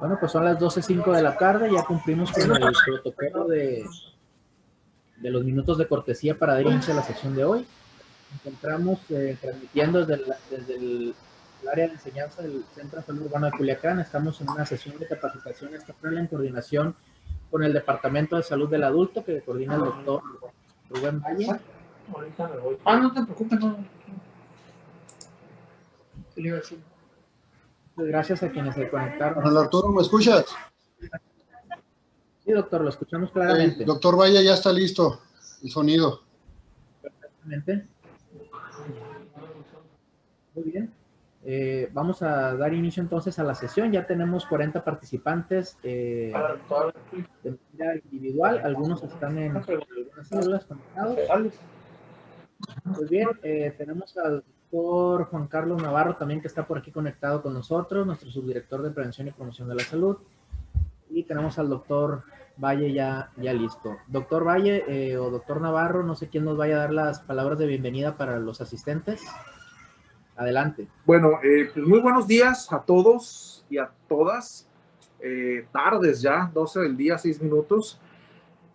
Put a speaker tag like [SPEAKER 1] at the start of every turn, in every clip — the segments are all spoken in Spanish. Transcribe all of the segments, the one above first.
[SPEAKER 1] Bueno, pues son las 12:05 de la tarde, ya cumplimos con el protocolo de los minutos de cortesía para dar inicio a la sesión de hoy. Nos encontramos transmitiendo desde el área de enseñanza del Centro de Salud Urbano de Culiacán. Estamos en una sesión de capacitación estatal en coordinación con el Departamento de Salud del Adulto que coordina el doctor Rubén Valle.
[SPEAKER 2] Ahorita me voy. No te preocupes, no. ¿Qué le iba a decir?
[SPEAKER 1] Gracias a quienes se conectaron.
[SPEAKER 3] Hola, Arturo, ¿me escuchas?
[SPEAKER 1] Sí, doctor, lo escuchamos claramente.
[SPEAKER 3] Doctor Valle, ya está listo el sonido.
[SPEAKER 1] Perfectamente. Muy bien. Vamos a dar inicio entonces a la sesión. Ya tenemos 40 participantes de manera individual. Algunos están en algunas células conectados. Muy bien. Tenemos al doctor Juan Carlos Navarro también, que está por aquí conectado con nosotros, nuestro subdirector de Prevención y Promoción de la Salud. Y tenemos al doctor Valle ya listo. Doctor Valle o doctor Navarro, no sé quién nos vaya a dar las palabras de bienvenida para los asistentes. Adelante.
[SPEAKER 4] Bueno, pues muy buenos días a todos y a todas. Tardes ya, 12 del día, 6 minutos.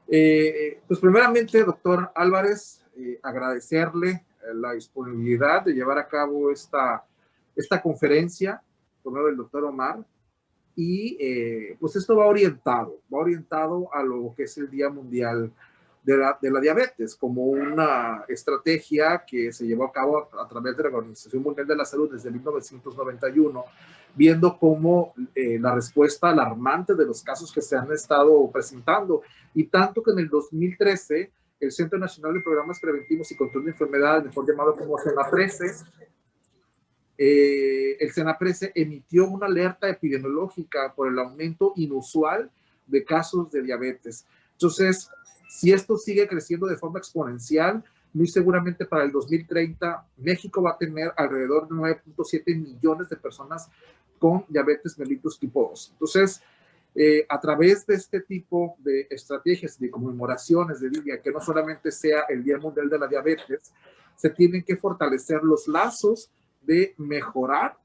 [SPEAKER 4] Pues primeramente, doctor Álvarez, agradecerle la disponibilidad de llevar a cabo esta conferencia por medio del doctor Omar. Y pues esto va orientado a lo que es el Día Mundial de la Diabetes, como una estrategia que se llevó a cabo a través de la Organización Mundial de la Salud desde 1991, viendo cómo la respuesta alarmante de los casos que se han estado presentando, y tanto que en el 2013 el Centro Nacional de Programas Preventivos y Control de Enfermedades, mejor llamado como CENAPRESE, el CENAPRESE emitió una alerta epidemiológica por el aumento inusual de casos de diabetes. Entonces, si esto sigue creciendo de forma exponencial, muy seguramente para el 2030 México va a tener alrededor de 9.7 millones de personas con diabetes mellitus tipo 2. Entonces, a través de este tipo de estrategias de conmemoraciones de día, que no solamente sea el Día Mundial de la Diabetes, se tienen que fortalecer los lazos de mejorar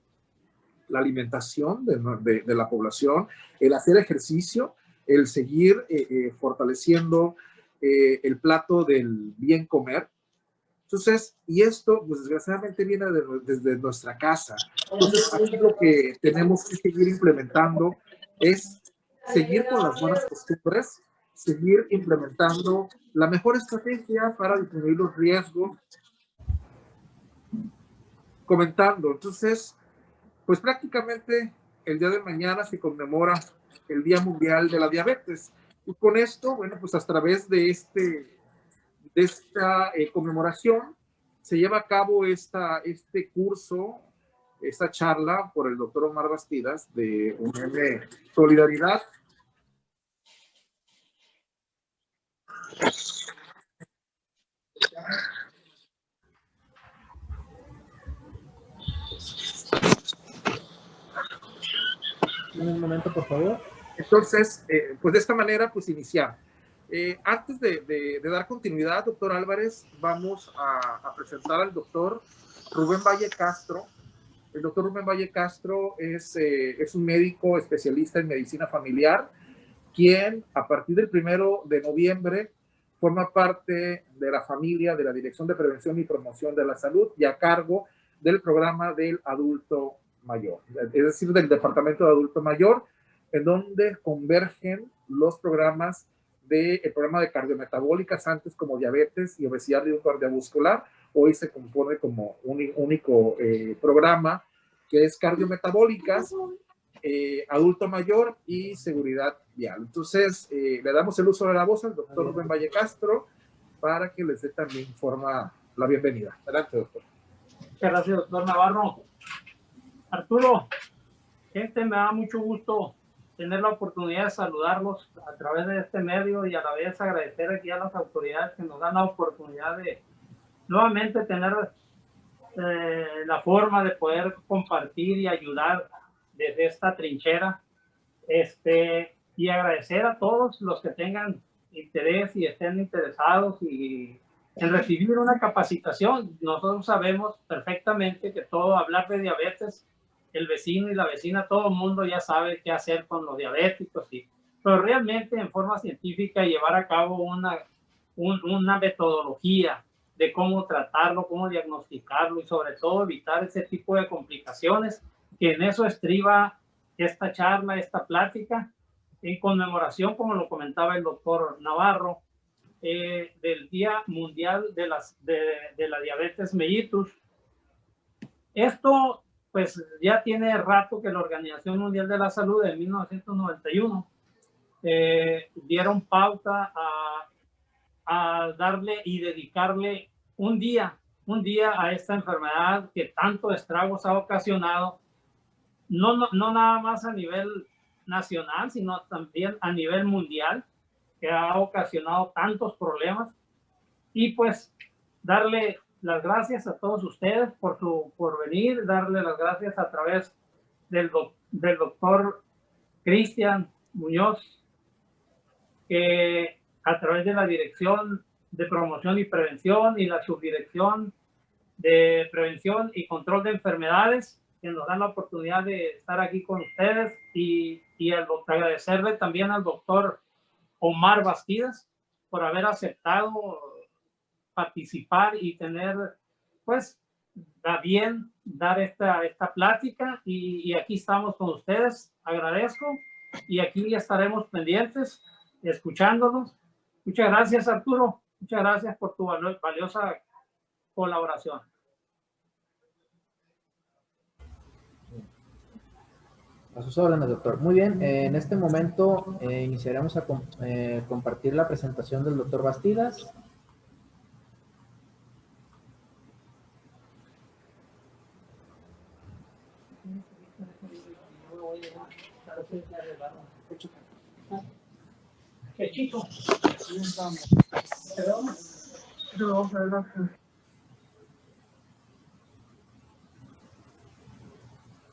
[SPEAKER 4] la alimentación de la población, el hacer ejercicio, el seguir fortaleciendo el plato del bien comer. Entonces, y esto, pues desgraciadamente viene desde nuestra casa. Entonces, aquí lo que tenemos que seguir implementando es seguir con las buenas costumbres, seguir implementando la mejor estrategia para disminuir los riesgos. Comentando, entonces, pues prácticamente el día de mañana se conmemora el Día Mundial de la Diabetes. Y con esto, bueno, pues a través de esta conmemoración se lleva a cabo este curso, esta charla por el doctor Omar Bastidas de UNM Solidaridad.
[SPEAKER 1] Un momento, por favor.
[SPEAKER 4] Entonces, pues de esta manera, pues iniciar. Antes de dar continuidad, doctor Álvarez, vamos a presentar al doctor Rubén Valle Castro. El doctor Rubén Valle Castro es un médico especialista en medicina familiar, quien a partir del 1 de noviembre forma parte de la familia de la Dirección de Prevención y Promoción de la Salud y a cargo del programa del adulto mayor, es decir, del Departamento de Adulto Mayor, en donde convergen los programas del programa de cardiometabólicas, antes como diabetes y obesidad cardiovascular. Hoy se compone como un único programa que es cardiometabólicas, adulto mayor y seguridad vial. Entonces, le damos el uso de la voz al doctor Rubén Valle Castro para que les dé también la bienvenida. Adelante, doctor.
[SPEAKER 2] Muchas gracias, doctor Navarro. Arturo, gente, me da mucho gusto tener la oportunidad de saludarlos a través de este medio y a la vez agradecer aquí a las autoridades que nos dan la oportunidad de nuevamente tener la forma de poder compartir y ayudar desde esta trinchera, y agradecer a todos los que tengan interés y estén interesados en recibir una capacitación. Nosotros sabemos perfectamente que todo hablar de diabetes el vecino y la vecina, todo el mundo ya sabe qué hacer con los diabéticos, pero realmente en forma científica llevar a cabo una metodología de cómo tratarlo, cómo diagnosticarlo y sobre todo evitar ese tipo de complicaciones, que en eso estriba esta charla, esta plática, en conmemoración, como lo comentaba el doctor Navarro, del Día Mundial de la Diabetes Mellitus. Esto pues ya tiene rato que la Organización Mundial de la Salud en 1991 dieron pauta a darle y dedicarle un día a esta enfermedad que tanto estragos ha ocasionado, no nada más a nivel nacional, sino también a nivel mundial, que ha ocasionado tantos problemas. Y pues darle las gracias a todos ustedes por venir, darle las gracias a través del doctor Cristian Muñoz, que a través de la Dirección de Promoción y Prevención y la Subdirección de Prevención y Control de Enfermedades, que nos dan la oportunidad de estar aquí con ustedes, y agradecerle también al doctor Omar Bastidas por haber aceptado participar y tener, pues, a bien dar esta plática, y aquí estamos con ustedes. Agradezco, y aquí ya estaremos pendientes, escuchándonos. Muchas gracias, Arturo. Muchas gracias por tu valiosa colaboración.
[SPEAKER 1] A sus órdenes, doctor. Muy bien, en este momento iniciaremos a compartir la presentación del doctor Bastidas.
[SPEAKER 2] Qué chico.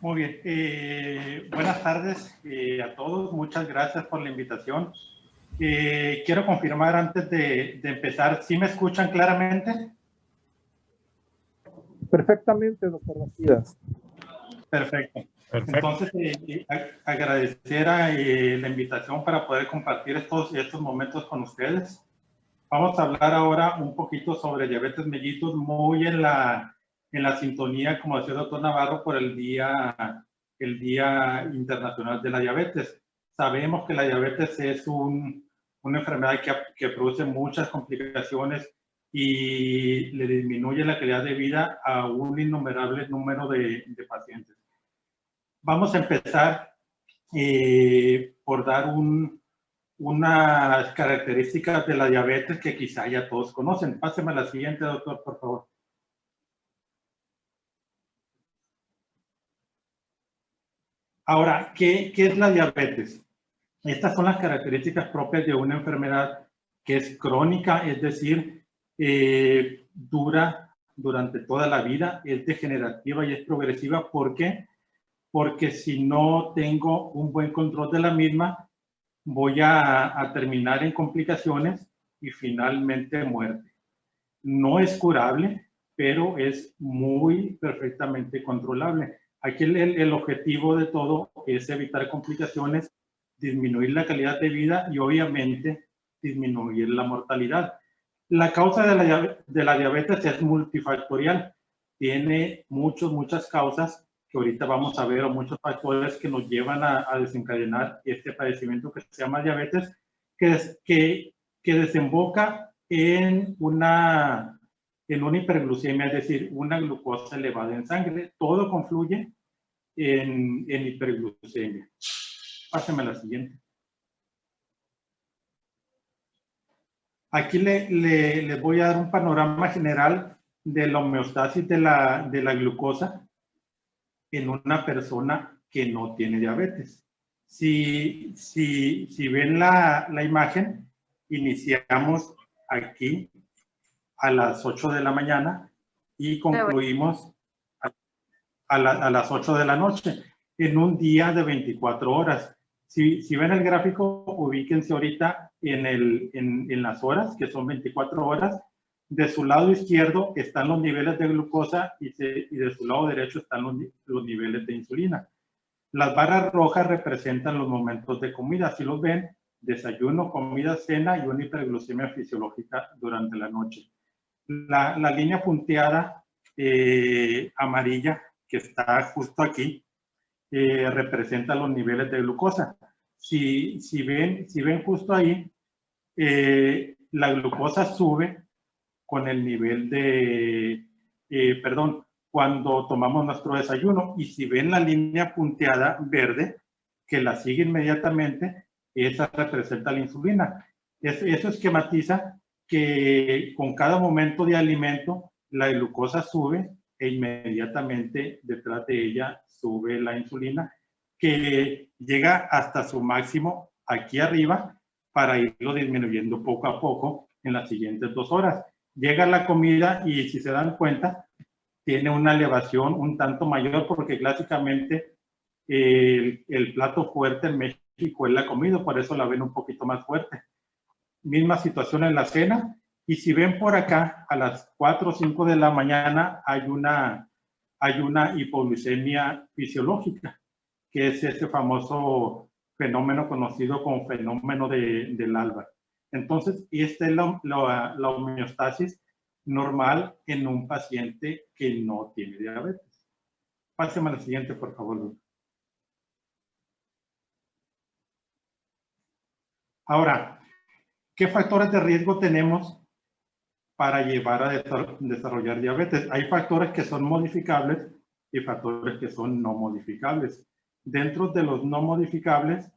[SPEAKER 5] Muy bien, buenas tardes a todos, muchas gracias por la invitación. Quiero confirmar antes de empezar, ¿sí me escuchan claramente?
[SPEAKER 4] Perfectamente, doctor Bastidas.
[SPEAKER 5] Perfecto. Entonces, agradecer la invitación para poder compartir estos momentos con ustedes. Vamos a hablar ahora un poquito sobre diabetes mellitus, muy en la sintonía, como decía el doctor Navarro, por el Día Internacional de la Diabetes. Sabemos que la diabetes es una enfermedad que produce muchas complicaciones y le disminuye la calidad de vida a un innumerable número de pacientes. Vamos a empezar por dar unas características de la diabetes que quizá ya todos conocen. Páseme a la siguiente, doctor, por favor. Ahora, ¿qué es la diabetes? Estas son las características propias de una enfermedad que es crónica, es decir, dura durante toda la vida, es degenerativa y es progresiva. ¿Por qué? Porque si no tengo un buen control de la misma, voy a terminar en complicaciones y finalmente muerte. No es curable, pero es muy perfectamente controlable. Aquí el objetivo de todo es evitar complicaciones, disminuir la calidad de vida y obviamente disminuir la mortalidad. La causa de la diabetes es multifactorial. Tiene muchas causas que ahorita vamos a ver, o muchos factores que nos llevan a desencadenar este padecimiento que se llama diabetes, que desemboca en una hiperglucemia, es decir, una glucosa elevada en sangre. Todo confluye en hiperglucemia. Pásame la siguiente. Aquí les voy a dar un panorama general de la homeostasis de la glucosa en una persona que no tiene diabetes. Si ven la imagen, iniciamos aquí a las 8 de la mañana y concluimos a las 8 de la noche en un día de 24 horas. Si ven el gráfico, ubíquense ahorita en las horas, que son 24 horas, De su lado izquierdo están los niveles de glucosa y de su lado derecho están los niveles de insulina. Las barras rojas representan los momentos de comida. Si los ven, desayuno, comida, cena y una hiperglucemia fisiológica durante la noche. La línea punteada amarilla que está justo aquí representa los niveles de glucosa. Si ven justo ahí, la glucosa sube con el nivel de, cuando tomamos nuestro desayuno. Y si ven la línea punteada verde, que la sigue inmediatamente, esa representa la insulina. Eso esquematiza que con cada momento de alimento, la glucosa sube e inmediatamente detrás de ella sube la insulina, que llega hasta su máximo aquí arriba para irlo disminuyendo poco a poco en las siguientes 2 horas. Llega la comida y, si se dan cuenta, tiene una elevación un tanto mayor porque clásicamente el plato fuerte en México es la comida, por eso la ven un poquito más fuerte. Misma situación en la cena, y si ven por acá, a las 4 o 5 de la mañana hay una hipoglucemia fisiológica, que es ese famoso fenómeno conocido como fenómeno del alba. Entonces, esta es la homeostasis normal en un paciente que no tiene diabetes. Páseme a la siguiente, por favor, Luz. Ahora, ¿qué factores de riesgo tenemos para llevar a desarrollar diabetes? Hay factores que son modificables y factores que son no modificables. Dentro de los no modificables,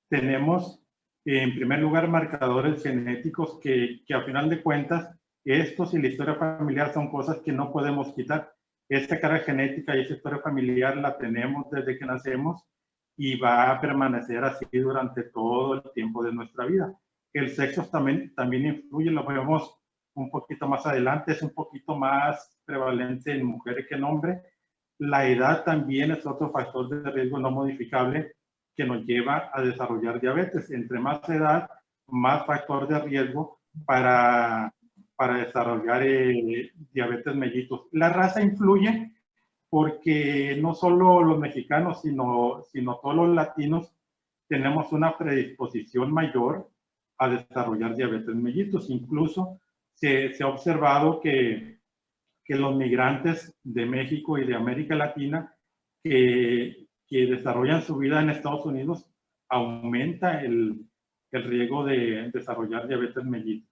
[SPEAKER 5] tenemos en primer lugar marcadores genéticos que a final de cuentas, estos y la historia familiar son cosas que no podemos quitar. Esta carga genética y esta historia familiar la tenemos desde que nacemos y va a permanecer así durante todo el tiempo de nuestra vida. El sexo también influye, lo vemos un poquito más adelante, es un poquito más prevalente en mujeres que en hombres. La edad también es otro factor de riesgo no modificable que nos lleva a desarrollar diabetes. Entre más edad, más factor de riesgo para desarrollar diabetes mellitus. La raza influye porque no solo los mexicanos, sino todos los latinos tenemos una predisposición mayor a desarrollar diabetes mellitus. Incluso se ha observado que los migrantes de México y de América Latina que desarrollan su vida en Estados Unidos, aumenta el riesgo de desarrollar diabetes mellitus.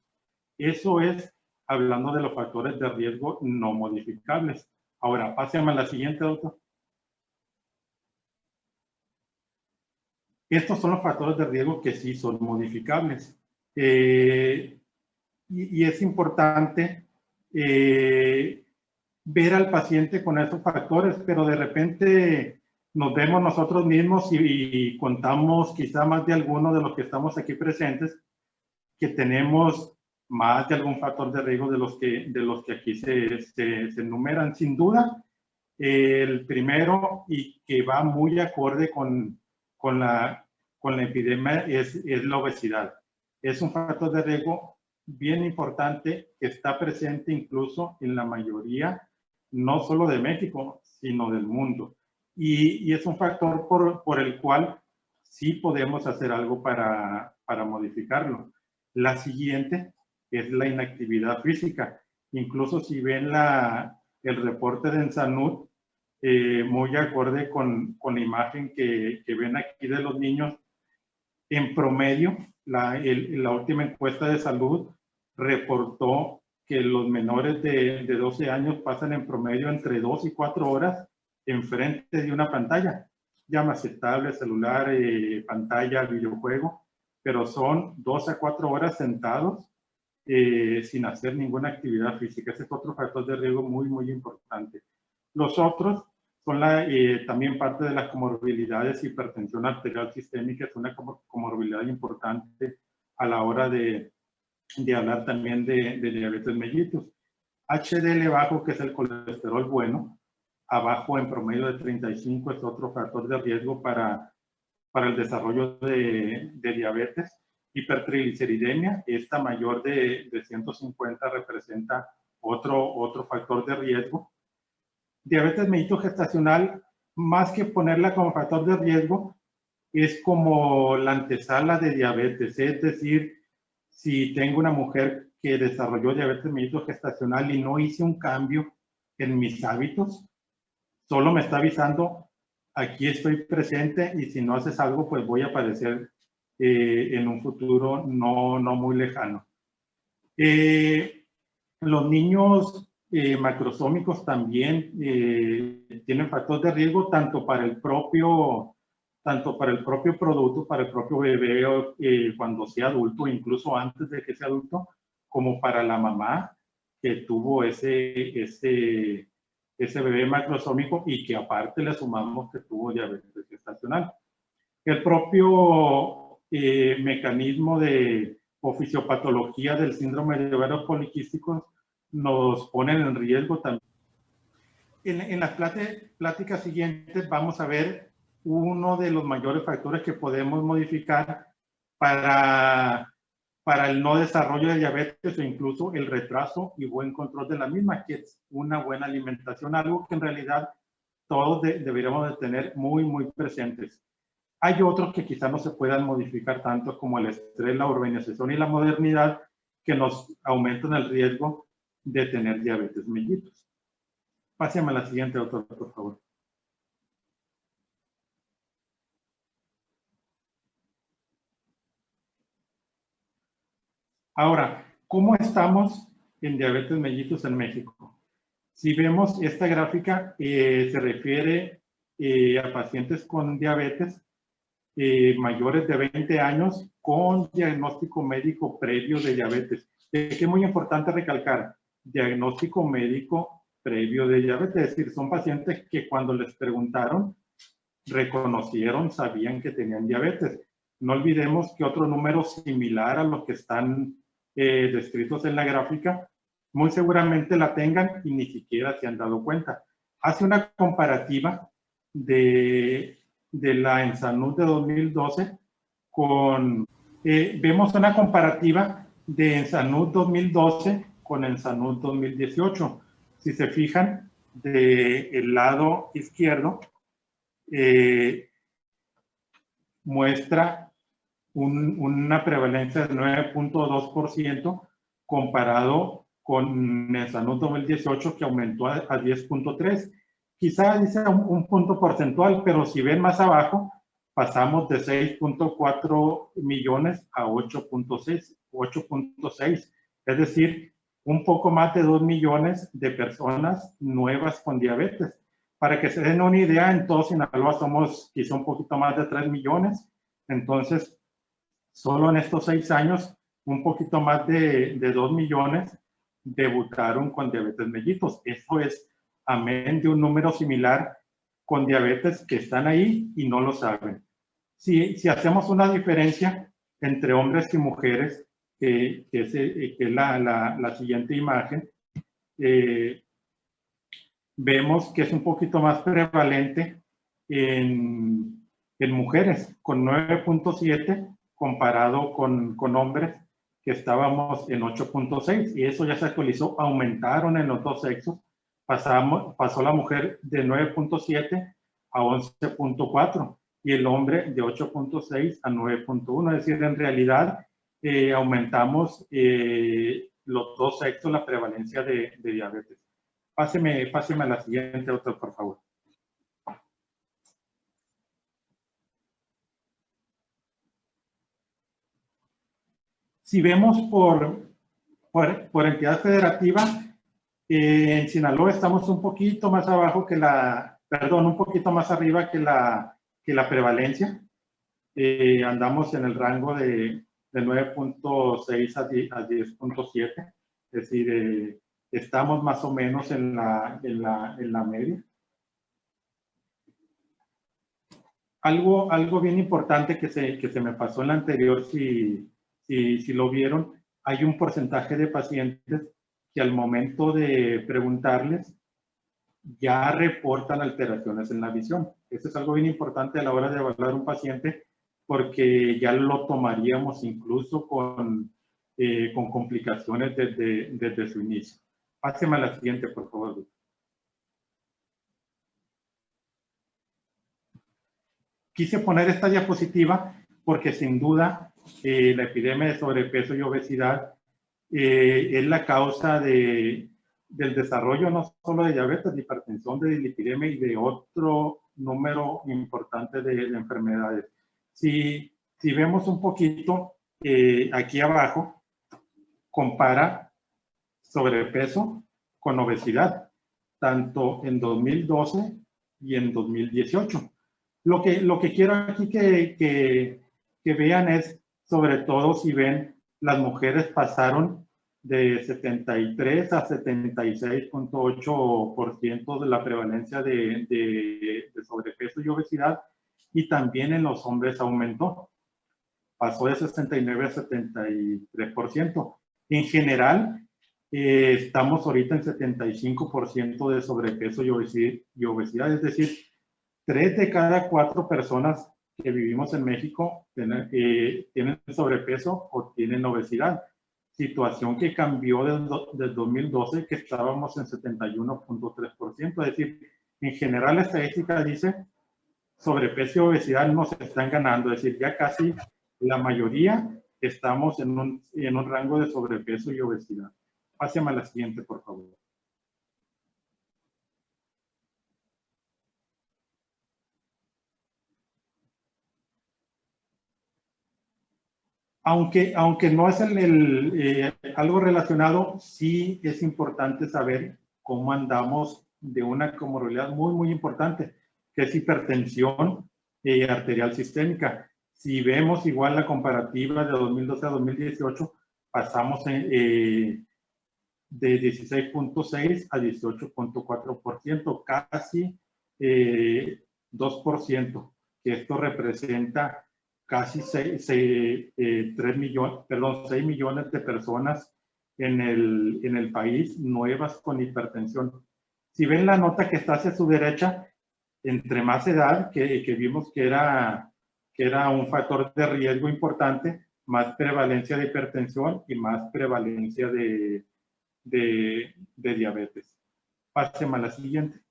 [SPEAKER 5] Eso es hablando de los factores de riesgo no modificables. Ahora, pásame a la siguiente, doctor. Estos son los factores de riesgo que sí son modificables. Y es importante ver al paciente con esos factores, pero de repente nos vemos nosotros mismos y contamos quizá más de alguno de los que estamos aquí presentes que tenemos más de algún factor de riesgo de los que aquí se enumeran. Sin duda, el primero y que va muy acorde con la epidemia es la obesidad. Es un factor de riesgo bien importante que está presente incluso en la mayoría, no solo de México, sino del mundo. Y es un factor por el cual sí podemos hacer algo para modificarlo. La siguiente es la inactividad física. Incluso si ven el reporte de Ensanud, muy acorde con la imagen que ven aquí de los niños, en promedio, la última encuesta de salud reportó que los menores de 12 años pasan en promedio entre 2 y 4 horas enfrente de una pantalla, llámase tablet, celular, pantalla, videojuego, pero son 2 a 4 horas sentados sin hacer ninguna actividad física. Ese es otro factor de riesgo muy, muy importante. Los otros son también parte de las comorbilidades. Hipertensión arterial sistémica es una comorbilidad importante a la hora de hablar también de diabetes mellitus. HDL bajo, que es el colesterol bueno, abajo en promedio de 35, es otro factor de riesgo para el desarrollo de diabetes. Hipertrigliceridemia, esta mayor de 150 representa otro factor de riesgo. Diabetes mellito gestacional, más que ponerla como factor de riesgo, es como la antesala de diabetes, es decir, si tengo una mujer que desarrolló diabetes mellito gestacional y no hice un cambio en mis hábitos, solo me está avisando, aquí estoy presente y si no haces algo, pues voy a padecer en un futuro no muy lejano. Los niños macrosómicos también tienen factores de riesgo tanto para el propio producto, para el propio bebé cuando sea adulto, incluso antes de que sea adulto, como para la mamá que tuvo ese bebé macrosómico y que aparte le sumamos que tuvo diabetes gestacional. El propio mecanismo o fisiopatología del síndrome de ovarios poliquísticos nos ponen en riesgo también. En las pláticas siguientes vamos a ver uno de los mayores factores que podemos modificar para el no desarrollo de diabetes o incluso el retraso y buen control de la misma, que es una buena alimentación, algo que en realidad todos deberíamos de tener muy presentes. Hay otros que quizás no se puedan modificar tanto como el estrés, la urbanización y la modernidad, que nos aumentan el riesgo de tener diabetes mellitus. Pásame a la siguiente, doctor, por favor. Ahora, ¿cómo estamos en diabetes mellitus en México? Si vemos esta gráfica, se refiere a pacientes con diabetes mayores de 20 años con diagnóstico médico previo de diabetes. Que es muy importante recalcar, diagnóstico médico previo de diabetes, es decir, son pacientes que cuando les preguntaron, reconocieron, sabían que tenían diabetes. No olvidemos que otro número similar a los que están descritos en la gráfica, muy seguramente la tengan y ni siquiera se han dado cuenta. Hace una comparativa de la ENSANUD de 2012 con, vemos una comparativa de ENSANUD 2012 con ENSANUD 2018. Si se fijan, del lado izquierdo, muestra una prevalencia del 9.2% comparado con ENSANUD 2018 que aumentó a 10.3%. Quizá dice un punto porcentual, pero si ven más abajo, pasamos de 6.4 millones a 8.6, es decir, un poco más de 2 millones de personas nuevas con diabetes. Para que se den una idea, en todo Sinaloa somos quizá un poquito más de 3 millones, entonces solo en estos 6 años, un poquito más de 2 millones debutaron con diabetes mellitus. Eso es amén de un número similar con diabetes que están ahí y no lo saben. Si hacemos una diferencia entre hombres y mujeres, que es la siguiente imagen, vemos que es un poquito más prevalente en mujeres, con 9.7 comparado con hombres que estábamos en 8.6, y eso ya se actualizó, aumentaron en los dos sexos. Pasó la mujer de 9.7 a 11.4 y el hombre de 8.6 a 9.1. Es decir, en realidad aumentamos los dos sexos la prevalencia de diabetes. Páseme a la siguiente, doctor, por favor. Si vemos por entidad federativa, en Sinaloa estamos un poquito más abajo que un poquito más arriba que la prevalencia. Andamos en el rango de 9.6 a 10.7, es decir, estamos más o menos en la media. Algo bien importante que se me pasó en la anterior, si lo vieron, hay un porcentaje de pacientes que al momento de preguntarles ya reportan alteraciones en la visión. Eso es algo bien importante a la hora de evaluar un paciente, porque ya lo tomaríamos incluso con complicaciones desde su inicio. Páseme a la siguiente, por favor. Quise poner esta diapositiva porque sin duda la epidemia de sobrepeso y obesidad es la causa del desarrollo no solo de diabetes, de hipertensión, de dislipidemia y de otro número importante de enfermedades. Si vemos un poquito aquí abajo, compara sobrepeso con obesidad, tanto en 2012 y en 2018. Lo que quiero aquí que vean es, sobre todo si ven, las mujeres pasaron de 73 a 76.8% de la prevalencia de sobrepeso y obesidad, y también en los hombres aumentó. Pasó de 69 a 73%. En general, estamos ahorita en 75% de sobrepeso y obesidad, es decir, 3 de cada 4 personas que vivimos en México tienen sobrepeso o tienen obesidad. Situación que cambió desde 2012, que estábamos en 71.3%. Es decir, en general la estadística dice sobrepeso y obesidad no se están ganando. Es decir, ya casi la mayoría estamos en un rango de sobrepeso y obesidad. Pásame a la siguiente, por favor. Aunque no es algo relacionado, sí es importante saber cómo andamos de una comorbilidad muy, muy importante, que es hipertensión arterial sistémica. Si vemos igual la comparativa de 2012 a 2018, pasamos de 16.6 a 18.4%, casi 2%, que esto representa casi 6 millones de personas en el país nuevas con hipertensión. Si ven la nota que está hacia su derecha, entre más edad, que vimos que era un factor de riesgo importante, más prevalencia de hipertensión y más prevalencia de diabetes. Páseme a la siguiente.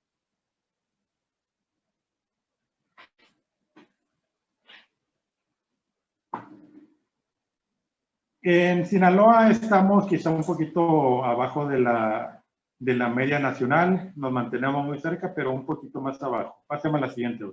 [SPEAKER 5] En Sinaloa estamos quizá un poquito abajo de la media nacional, nos mantenemos muy cerca, pero un poquito más abajo. Pásame a la siguiente.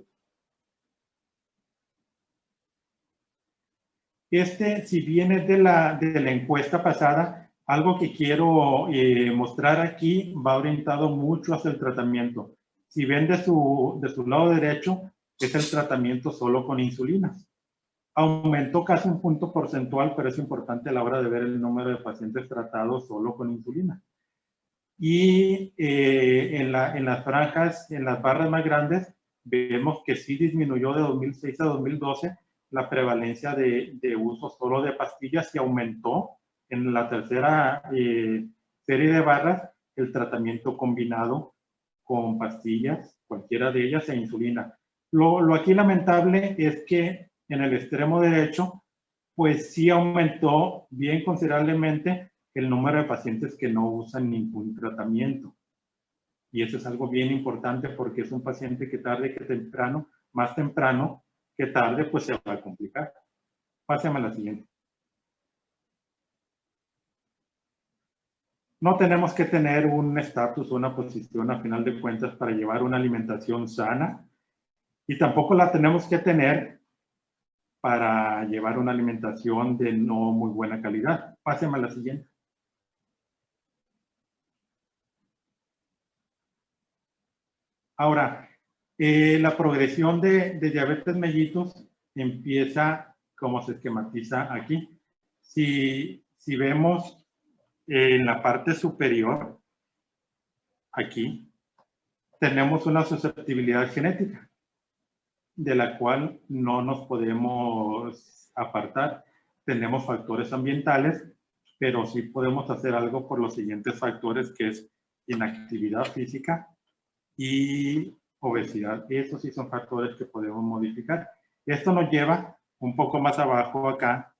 [SPEAKER 5] Si viene de la encuesta pasada, algo que quiero mostrar aquí va orientado mucho hacia el tratamiento. Si ven de su lado derecho, es el tratamiento solo con insulinas. Aumentó casi un punto porcentual, pero es importante a la hora de ver el número de pacientes tratados solo con insulina. Y en las franjas, en las barras más grandes, vemos que sí disminuyó de 2006 a 2012 la prevalencia de uso solo de pastillas y aumentó en la tercera serie de barras el tratamiento combinado con pastillas, cualquiera de ellas, e insulina. Lo aquí lamentable es que en el extremo derecho, pues sí aumentó bien considerablemente el número de pacientes que no usan ningún tratamiento. Y eso es algo bien importante porque es un paciente que tarde que temprano, más temprano que tarde, pues se va a complicar. Pásame a la siguiente. No tenemos que tener un estatus o una posición a final de cuentas para llevar una alimentación sana y tampoco la tenemos que tener para llevar una alimentación de no muy buena calidad. Páseme a la siguiente. Ahora, la progresión de diabetes mellitus empieza como se esquematiza aquí. Si vemos en la parte superior, aquí, tenemos una susceptibilidad genética, de la cual no nos podemos apartar. Tenemos factores ambientales, pero sí podemos hacer algo por los siguientes factores, que es inactividad física y obesidad. Esos sí son factores que podemos modificar. Esto nos lleva un poco más abajo acá,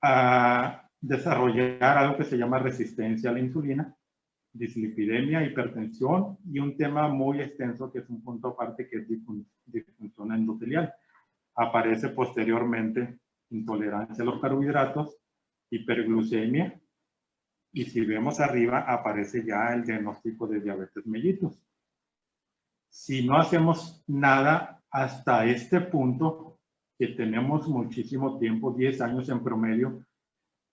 [SPEAKER 5] a desarrollar algo que se llama resistencia a la insulina, dislipidemia, hipertensión y un tema muy extenso que es un punto aparte que es disfunción endotelial. Aparece posteriormente intolerancia a los carbohidratos, hiperglucemia y si vemos arriba aparece ya el diagnóstico de diabetes mellitus. Si no hacemos nada hasta este punto, que tenemos muchísimo tiempo, 10 años en promedio,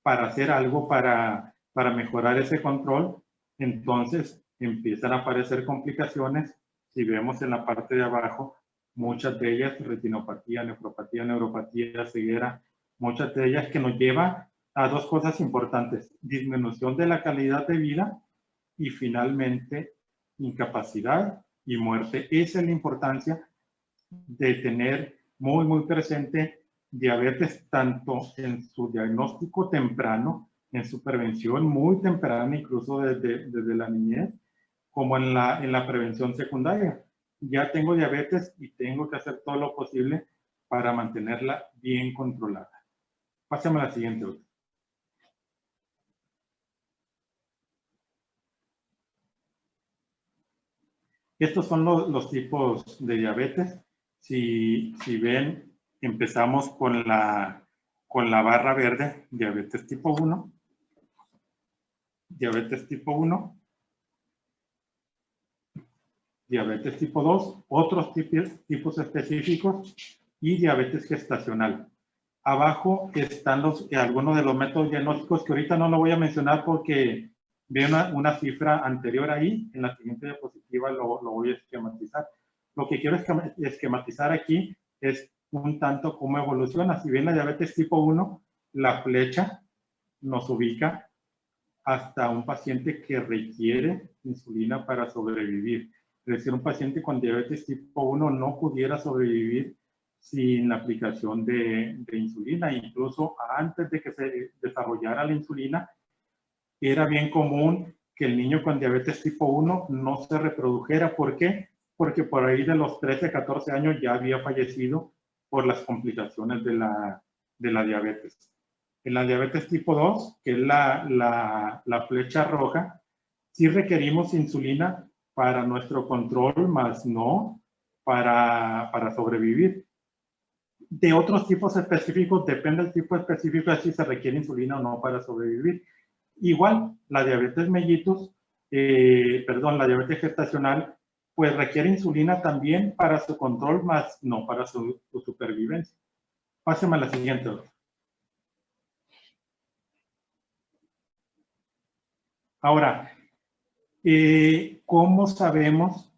[SPEAKER 5] para hacer algo para mejorar ese control, entonces empiezan a aparecer complicaciones. Si vemos en la parte de abajo, muchas de ellas retinopatía, nefropatía, neuropatía, ceguera, muchas de ellas que nos lleva a dos cosas importantes: disminución de la calidad de vida y finalmente incapacidad y muerte. Esa es la importancia de tener muy presente diabetes tanto en su diagnóstico temprano, en su prevención muy temprana, incluso desde la niñez, como en la prevención secundaria. Ya tengo diabetes y tengo que hacer todo lo posible para mantenerla bien controlada. Pásame a la siguiente. Estos son los tipos de diabetes. Si ven, empezamos con la barra verde, diabetes tipo 1, diabetes tipo 1, diabetes tipo 2, otros tipos específicos y diabetes gestacional. Abajo están algunos de los métodos diagnósticos que ahorita no lo voy a mencionar porque veo una cifra anterior ahí. En la siguiente diapositiva lo voy a esquematizar. Lo que quiero esquematizar aquí es un tanto cómo evoluciona. Si bien la diabetes tipo 1, la flecha nos ubica hasta un paciente que requiere insulina para sobrevivir. Es decir, un paciente con diabetes tipo 1 no pudiera sobrevivir sin la aplicación de insulina. Incluso antes de que se desarrollara la insulina, era bien común que el niño con diabetes tipo 1 no se reprodujera. ¿Por qué? Porque por ahí de los 13, 14 años ya había fallecido por las complicaciones de la diabetes. En la diabetes tipo 2, que es la flecha roja, sí requerimos insulina para nuestro control, más no para sobrevivir. De otros tipos específicos, depende del tipo específico de si se requiere insulina o no para sobrevivir. Igual, la diabetes mellitus, la diabetes gestacional, pues requiere insulina también para su control, más no para su supervivencia. Páseme a la siguiente. Ahora, ¿cómo sabemos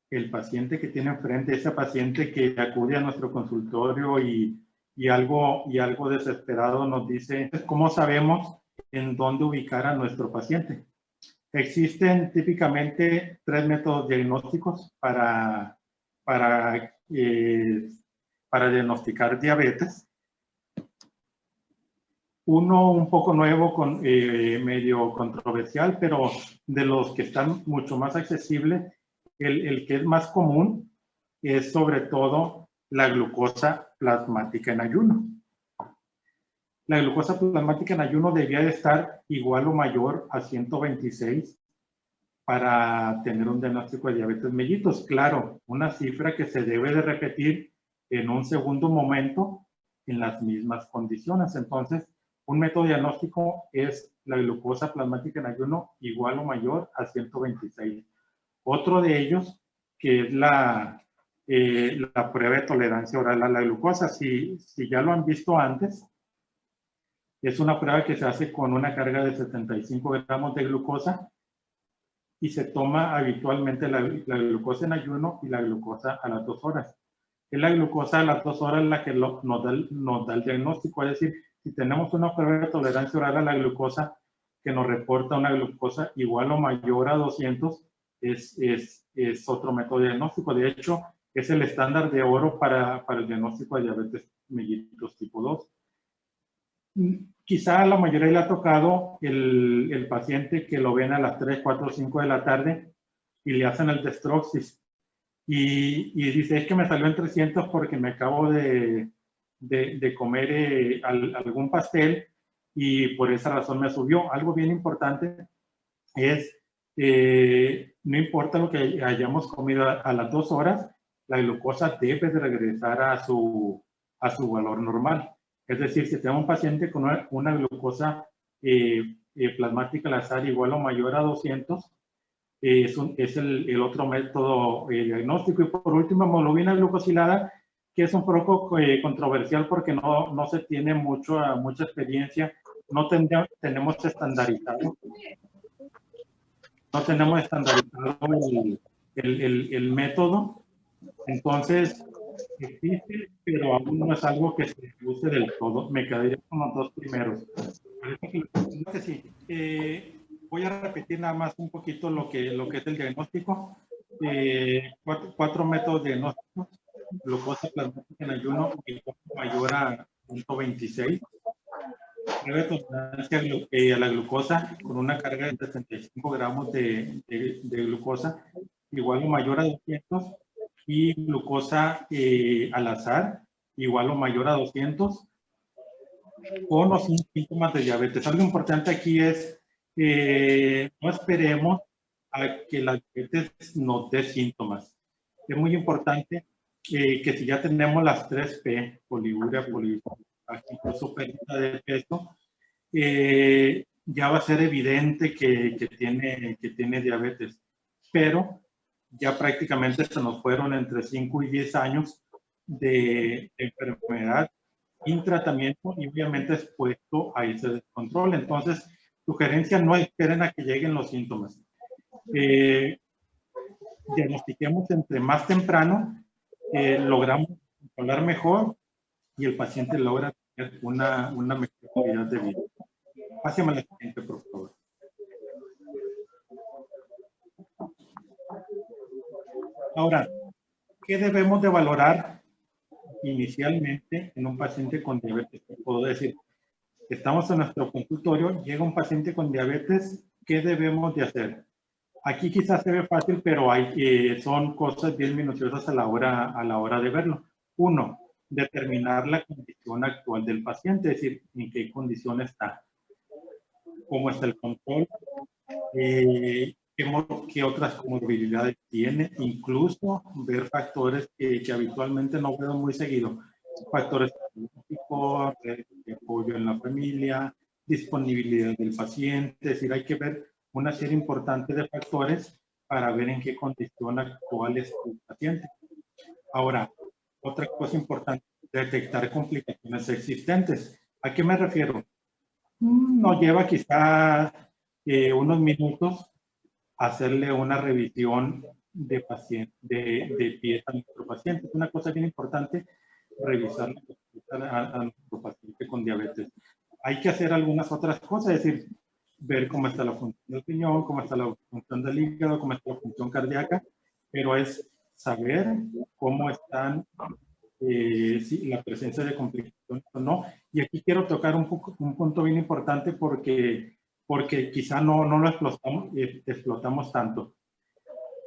[SPEAKER 5] el paciente que tiene enfrente, ese paciente que acude a nuestro consultorio y algo desesperado nos dice, cómo sabemos en dónde ubicar a nuestro paciente? Existen típicamente 3 métodos diagnósticos para diagnosticar diabetes. Uno un poco nuevo, medio controversial, pero de los que están mucho más accesibles, el que es más común es sobre todo la glucosa plasmática en ayuno. La glucosa plasmática en ayuno debía de estar igual o mayor a 126 para tener un diagnóstico de diabetes mellitus. Claro, una cifra que se debe de repetir en un segundo momento en las mismas condiciones. Entonces, un método diagnóstico es la glucosa plasmática en ayuno igual o mayor a 126. Otro de ellos, que es la prueba de tolerancia oral a la glucosa. Si ya lo han visto antes, es una prueba que se hace con una carga de 75 gramos de glucosa y se toma habitualmente la glucosa en ayuno y la glucosa a las 2 horas. Es la glucosa a las 2 horas la que nos da el diagnóstico. Es decir, si tenemos una prueba de tolerancia oral a la glucosa que nos reporta una glucosa igual o mayor a 200, es otro método diagnóstico. De hecho, es el estándar de oro para el diagnóstico de diabetes mellitus tipo 2. Quizá a la mayoría le ha tocado el paciente que lo ven a las 3, 4, 5 de la tarde y le hacen el Dextroxis. y dice, es que me salió en 300 porque me acabo de comer algún pastel y por esa razón me subió. Algo bien importante es, no importa lo que hayamos comido a las 2 horas, la glucosa debe de regresar a su valor normal. Es decir, si tenemos un paciente con una glucosa plasmática al azar igual o mayor a 200, es el otro método diagnóstico. Y por último, hemoglobina glucosilada, que es un poco controversial porque no se tiene mucha experiencia, no tenemos estandarizado. No tenemos estandarizado el método, entonces existe, pero aún no es algo que se use del todo. Me quedaría con los 2 primeros. Creo que sí. Voy a repetir nada más un poquito lo que es el diagnóstico. 4 métodos diagnósticos: glucosa plasmática en ayuno mayor a 126. Breve tolerancia a la glucosa con una carga de 75 gramos de glucosa igual o mayor a 200, y glucosa al azar igual o mayor a 200, con los síntomas de diabetes. Algo importante aquí es no esperemos a que la diabetes nos dé síntomas. Es muy importante que si ya tenemos las 3P, poliuria, incluso pérdida de peso, ya va a ser evidente que tiene diabetes, pero ya prácticamente se nos fueron entre 5 y 10 años de enfermedad sin tratamiento y obviamente expuesto a ese descontrol. Entonces, sugerencia, no esperen a que lleguen los síntomas. Diagnostiquemos entre más temprano, logramos controlar mejor y el paciente logra tener una mejor calidad de vida. Pásame a la siguiente, por favor. Ahora, ¿qué debemos de valorar inicialmente en un paciente con diabetes? Puedo decir, estamos en nuestro consultorio, llega un paciente con diabetes, ¿qué debemos de hacer? Aquí quizás se ve fácil, pero son cosas bien minuciosas a la hora de verlo. 1, determinar la condición actual del paciente, es decir, en qué condición está, cómo está el control, qué otras comorbilidades tiene, incluso ver factores que habitualmente no veo muy seguido, factores psicológicos, de apoyo en la familia, disponibilidad del paciente, es decir, hay que ver una serie importante de factores para ver en qué condición actual es el paciente. Ahora, otra cosa importante, detectar complicaciones existentes. ¿A qué me refiero? Nos lleva quizá unos minutos hacerle una revisión de pies a nuestro paciente. Es una cosa bien importante, revisar a nuestro paciente con diabetes. Hay que hacer algunas otras cosas, es decir, ver cómo está la función del riñón, cómo está la función del hígado, cómo está la función cardíaca, pero es saber cómo están, si la presencia de complicaciones o no. Y aquí quiero tocar un punto bien importante porque quizá no lo explotamos tanto.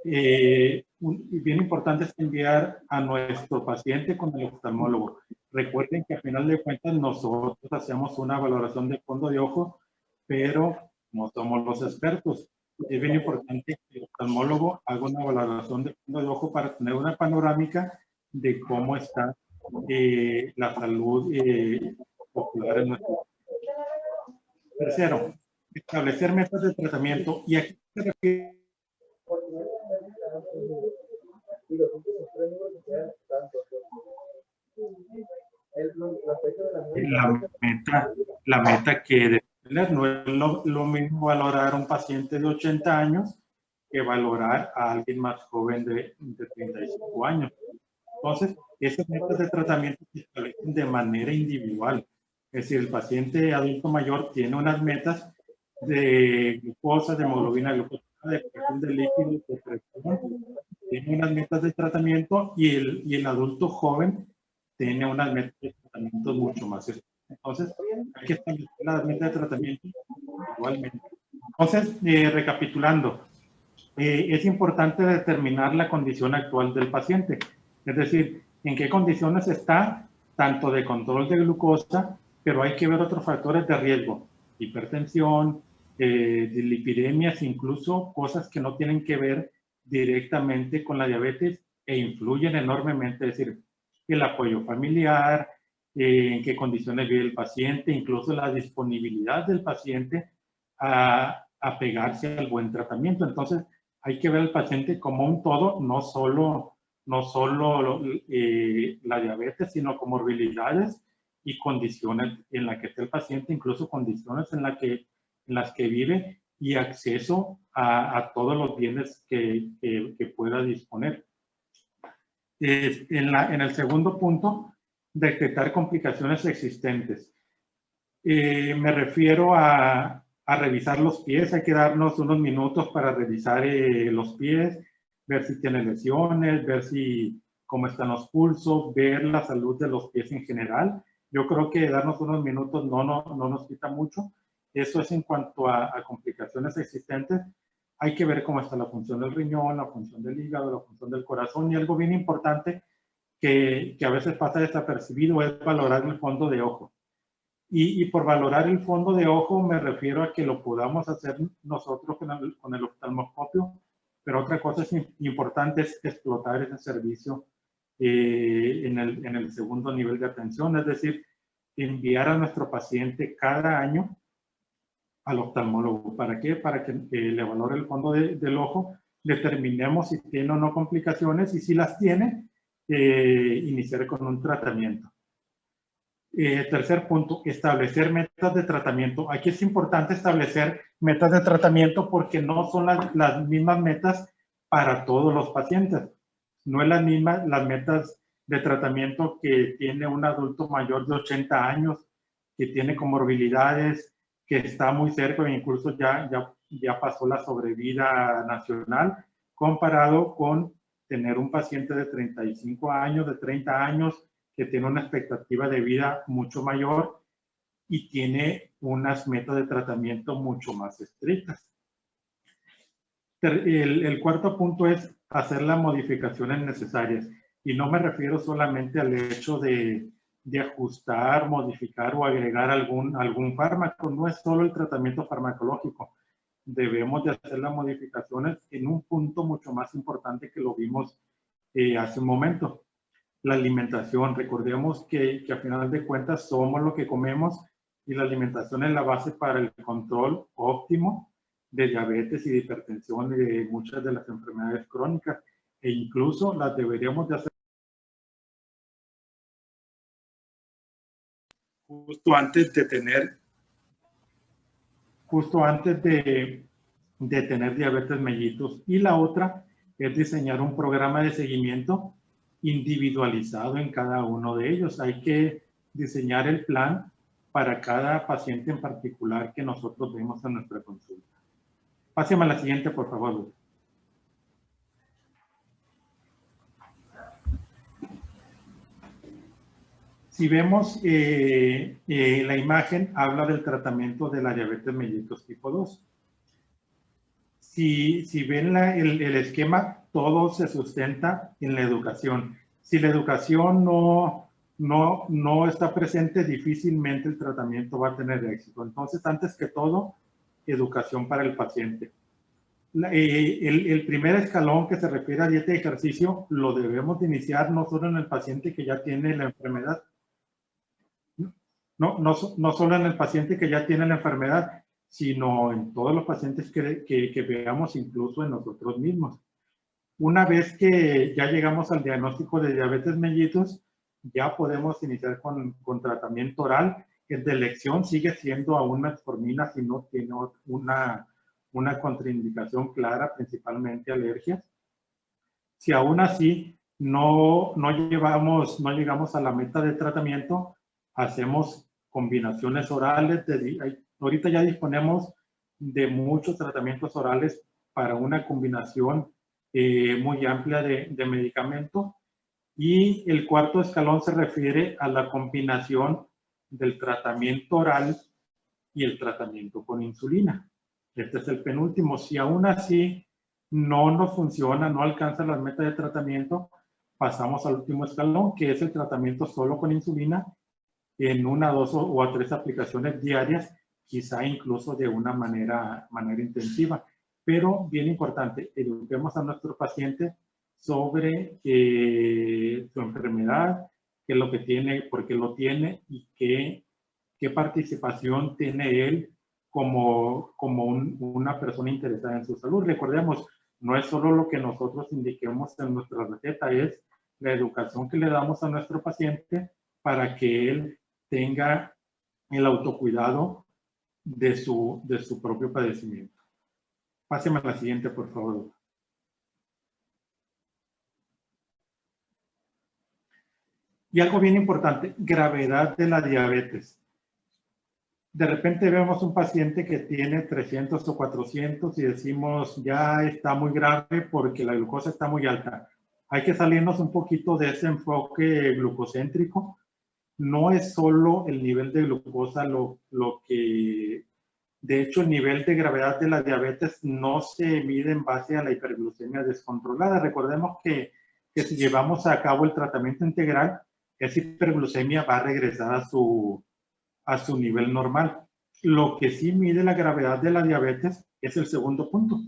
[SPEAKER 5] Bien importante es enviar a nuestro paciente con el oftalmólogo. Recuerden que al final de cuentas nosotros hacemos una valoración de fondo de ojo, pero no somos los expertos. Es bien importante que el oftalmólogo haga una valoración de fondo de ojo para tener una panorámica de cómo está la salud ocular en nuestro paciente. Tercero, establecer metas de tratamiento. Y aquí se refiere la meta que debe tener. No es lo mismo valorar a un paciente de 80 años que valorar a alguien más joven de 35 años. Entonces, esas metas de tratamiento se establecen de manera individual. Es decir, el paciente adulto mayor tiene unas metas de glucosa, de hemoglobina glucosilada, de presión de líquidos, de presión, tiene unas metas de tratamiento y el adulto joven tiene unas metas de tratamiento mucho más. Entonces, hay que establecer las metas de tratamiento igualmente. Entonces, recapitulando, es importante determinar la condición actual del paciente. Es decir, en qué condiciones está, tanto de control de glucosa, pero hay que ver otros factores de riesgo, hipertensión, dislipidemias, incluso cosas que no tienen que ver directamente con la diabetes e influyen enormemente, es decir, el apoyo familiar, en qué condiciones vive el paciente, incluso la disponibilidad del paciente a pegarse al buen tratamiento. Entonces, hay que ver al paciente como un todo, no solo la diabetes, sino comorbilidades y condiciones en las que está el paciente, incluso condiciones en las que vive y acceso a todos los bienes que pueda disponer. En el segundo punto, detectar complicaciones existentes. Me refiero a revisar los pies. Hay que darnos unos minutos para revisar los pies, ver si tiene lesiones, ver cómo están los pulsos, ver la salud de los pies en general. Yo creo que darnos unos minutos no nos quita mucho. Eso es en cuanto a complicaciones existentes. Hay que ver cómo está la función del riñón, la función del hígado, la función del corazón. Y algo bien importante que a veces pasa desapercibido es valorar el fondo de ojo. Y por valorar el fondo de ojo me refiero a que lo podamos hacer nosotros con el oftalmoscopio, pero otra cosa importante es explotar ese servicio en el segundo nivel de atención, es decir, enviar a nuestro paciente cada año al oftalmólogo. ¿Para qué? Para que le valore el fondo del ojo, determinemos si tiene o no complicaciones y si las tiene, iniciar con un tratamiento. Tercer punto, establecer metas de tratamiento. Aquí es importante establecer metas de tratamiento porque no son las mismas metas para todos los pacientes. No es las mismas las metas de tratamiento que tiene un adulto mayor de 80 años, que tiene comorbilidades, que está muy cerca e incluso ya pasó la sobrevida nacional, comparado con tener un paciente de 35 años, de 30 años, que tiene una expectativa de vida mucho mayor y tiene unas metas de tratamiento mucho más estrictas. El cuarto punto es hacer las modificaciones necesarias. Y no me refiero solamente al hecho de ajustar, modificar o agregar algún fármaco. No es solo el tratamiento farmacológico. Debemos de hacer las modificaciones en un punto mucho más importante que lo vimos hace un momento. La alimentación. Recordemos que a final de cuentas somos lo que comemos y la alimentación es la base para el control óptimo de diabetes y de hipertensión y de muchas de las enfermedades crónicas, e incluso las deberíamos de hacer justo antes de tener diabetes mellitus. Y la otra es diseñar un programa de seguimiento individualizado en cada uno de ellos. Hay que diseñar el plan para cada paciente en particular que nosotros vemos en nuestra consulta. Pásame a la siguiente, por favor. Si vemos la imagen, habla del tratamiento de la diabetes mellitus tipo 2. Si ven el esquema, todo se sustenta en la educación. Si la educación no está presente, difícilmente el tratamiento va a tener éxito. Entonces, antes que todo, educación para el paciente. El primer escalón que se refiere a dieta y ejercicio lo debemos de iniciar no solo en el paciente que ya tiene la enfermedad, no solo en el paciente que ya tiene la enfermedad, sino en todos los pacientes que veamos, incluso en nosotros mismos. Una vez que ya llegamos al diagnóstico de diabetes mellitus, ya podemos iniciar con tratamiento oral, que de elección sigue siendo aún metformina si no tiene una contraindicación clara, principalmente alergias. Si aún así no llegamos a la meta de tratamiento, hacemos combinaciones orales. Ahorita ya disponemos de muchos tratamientos orales para una combinación muy amplia de medicamentos. Y el cuarto escalón se refiere a la combinación del tratamiento oral y el tratamiento con insulina. Este es el penúltimo. Si aún así no nos funciona, no alcanza las metas de tratamiento, pasamos al último escalón, que es el tratamiento solo con insulina en 1, 2 o a 3 aplicaciones diarias, quizá incluso de una manera intensiva. Pero bien importante, eduquemos a nuestro paciente sobre su enfermedad, qué es lo que tiene, por qué lo tiene y qué participación tiene él como una persona interesada en su salud. Recordemos, no es solo lo que nosotros indiquemos en nuestra receta, es la educación que le damos a nuestro paciente para que él tenga el autocuidado de su propio padecimiento. Páseme a la siguiente, por favor. Y algo bien importante, gravedad de la diabetes. De repente vemos un paciente que tiene 300 o 400 y decimos, ya está muy grave porque la glucosa está muy alta. Hay que salirnos un poquito de ese enfoque glucocéntrico. No es solo el nivel de glucosa lo que... De hecho, el nivel de gravedad de la diabetes no se mide en base a la hiperglucemia descontrolada. Recordemos que si llevamos a cabo el tratamiento integral, esa hiperglucemia va a regresar a su nivel normal. Lo que sí mide la gravedad de la diabetes es el segundo punto,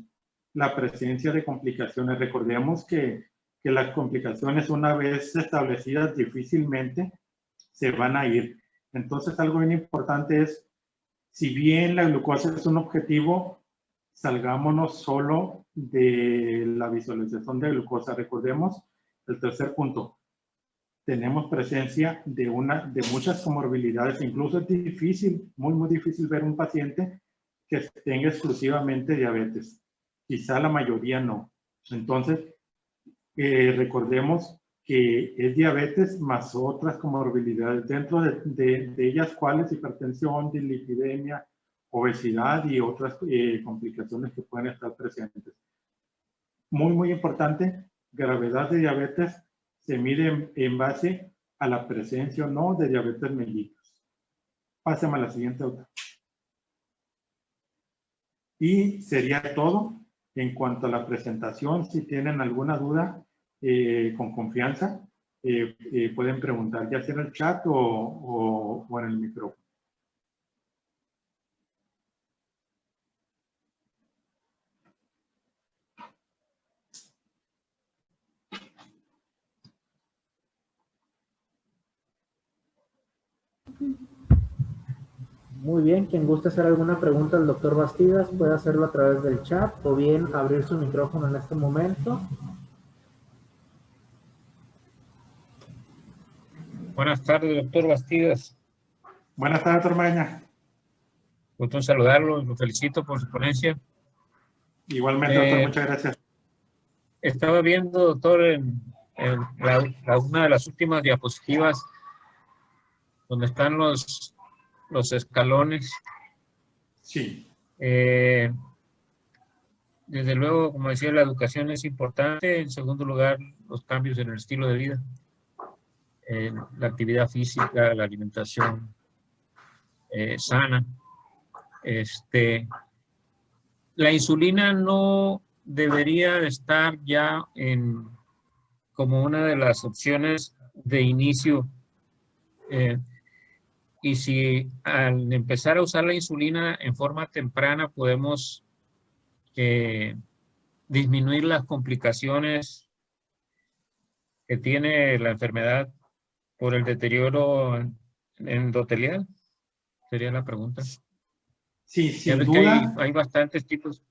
[SPEAKER 5] la presencia de complicaciones. Recordemos que las complicaciones, una vez establecidas, difícilmente se van a ir. Entonces, algo bien importante es, si bien la glucosa es un objetivo, salgámonos solo de la visualización de glucosa. Recordemos el tercer punto. Tenemos presencia de muchas comorbilidades. Incluso es difícil, muy difícil ver un paciente que tenga exclusivamente diabetes. Quizá la mayoría no. Entonces, recordemos que es diabetes más otras comorbilidades, dentro de ellas cuáles: hipertensión, dislipidemia, obesidad y otras complicaciones que pueden estar presentes. Muy importante, gravedad de diabetes se mide en base a la presencia o no de diabetes mellitus. Pásame a la siguiente otra. Y sería todo en cuanto a la presentación. Si tienen alguna duda, con confianza, pueden preguntar ya sea en el chat o en el micrófono.
[SPEAKER 1] Muy bien, quien guste hacer alguna pregunta al doctor Bastidas puede hacerlo a través del chat o bien abrir su micrófono en este momento.
[SPEAKER 6] Buenas tardes, doctor Bastidas.
[SPEAKER 5] Buenas tardes, doctor Magaña.
[SPEAKER 6] Gusto en saludarlo, lo felicito por su ponencia.
[SPEAKER 5] Igualmente, doctor, muchas gracias.
[SPEAKER 6] Estaba viendo, doctor, en una de las últimas diapositivas donde están los escalones.
[SPEAKER 5] Sí.
[SPEAKER 6] Desde luego, como decía, la educación es importante. En segundo lugar, los cambios en el estilo de vida. La actividad física, la alimentación sana. La insulina no debería estar ya como una de las opciones de inicio. Y si al empezar a usar la insulina en forma temprana podemos disminuir las complicaciones que tiene la enfermedad por el deterioro endotelial, sería la pregunta.
[SPEAKER 5] Sí, sin duda.
[SPEAKER 6] Hay bastantes tipos.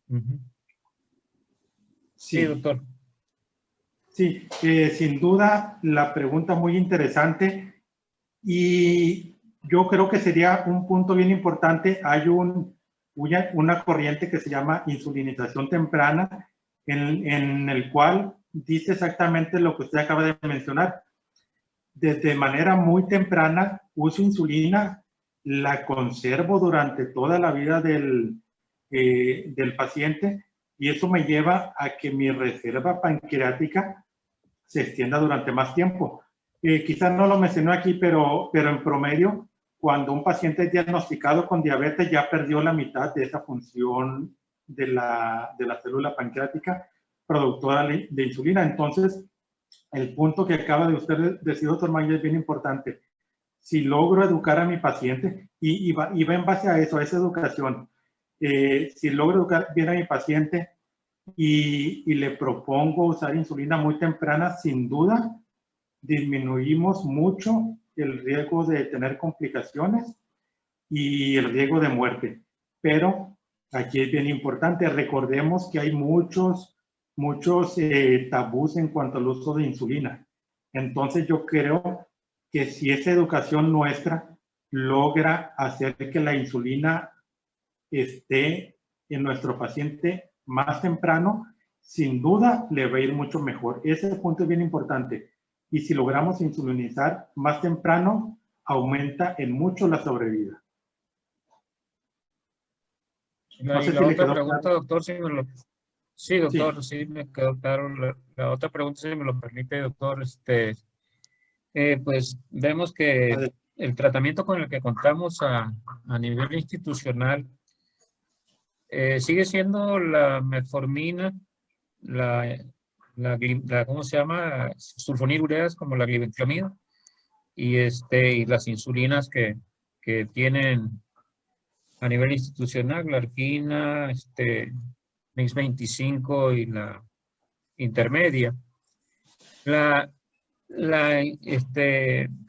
[SPEAKER 6] Sí, doctor.
[SPEAKER 5] Sí, sin duda la pregunta muy interesante, y yo creo que sería un punto bien importante. Hay una corriente que se llama insulinización temprana, en el cual dice exactamente lo que usted acaba de mencionar. Desde manera muy temprana uso insulina, la conservo durante toda la vida del paciente, y eso me lleva a que mi reserva pancreática se extienda durante más tiempo. Quizás no lo mencioné aquí, pero en promedio, cuando un paciente es diagnosticado con diabetes, ya perdió la mitad de esa función de la célula pancreática. productora de insulina. Entonces, el punto que acaba de usted decir, doctor Maya, es bien importante. Si logro educar a mi paciente, y va en base a eso, a esa educación, si logro educar bien a mi paciente y le propongo usar insulina muy temprana, sin duda, disminuimos mucho el riesgo de tener complicaciones y el riesgo de muerte. Pero aquí es bien importante, recordemos que hay muchos tabús en cuanto al uso de insulina. Entonces yo creo que si esa educación nuestra logra hacer que la insulina esté en nuestro paciente más temprano, sin duda le va a ir mucho mejor. Ese punto es bien importante. Y si logramos insulinizar más temprano, aumenta en mucho la sobrevida.
[SPEAKER 6] No sé si otra pregunta, claro, doctor, si me lo... Sí, doctor, sí me quedó claro. La otra pregunta, si me lo permite, doctor, pues vemos que el tratamiento con el que contamos a nivel institucional sigue siendo la metformina, ¿cómo se llama? Sulfonilureas, como la glibenclamida, y las insulinas que tienen a nivel institucional, la Arquina, Mix 25 y la intermedia. La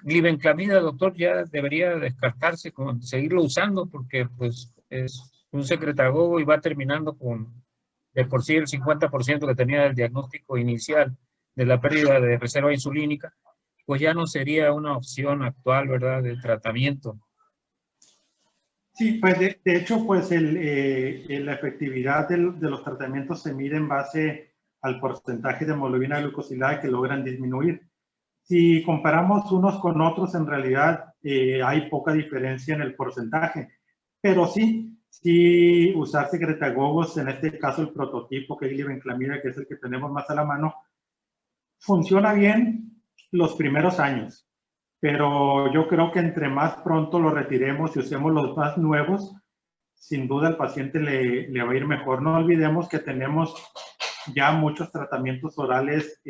[SPEAKER 6] glibenclamida, doctor, ya debería descartarse, seguirlo usando, porque pues es un secretagogo y va terminando con de por sí el 50% que tenía del diagnóstico inicial de la pérdida de reserva insulínica, pues ya no sería una opción actual, ¿verdad?, de tratamiento.
[SPEAKER 5] Sí, pues de hecho, pues la efectividad de los tratamientos se mide en base al porcentaje de hemoglobina glucosilada que logran disminuir. Si comparamos unos con otros, en realidad hay poca diferencia en el porcentaje, pero sí usar secretagogos, en este caso el prototipo que es glibenclamida, que es el que tenemos más a la mano, funciona bien los primeros años. Pero yo creo que entre más pronto lo retiremos y usemos los más nuevos, sin duda al paciente le va a ir mejor. No olvidemos que tenemos ya muchos tratamientos orales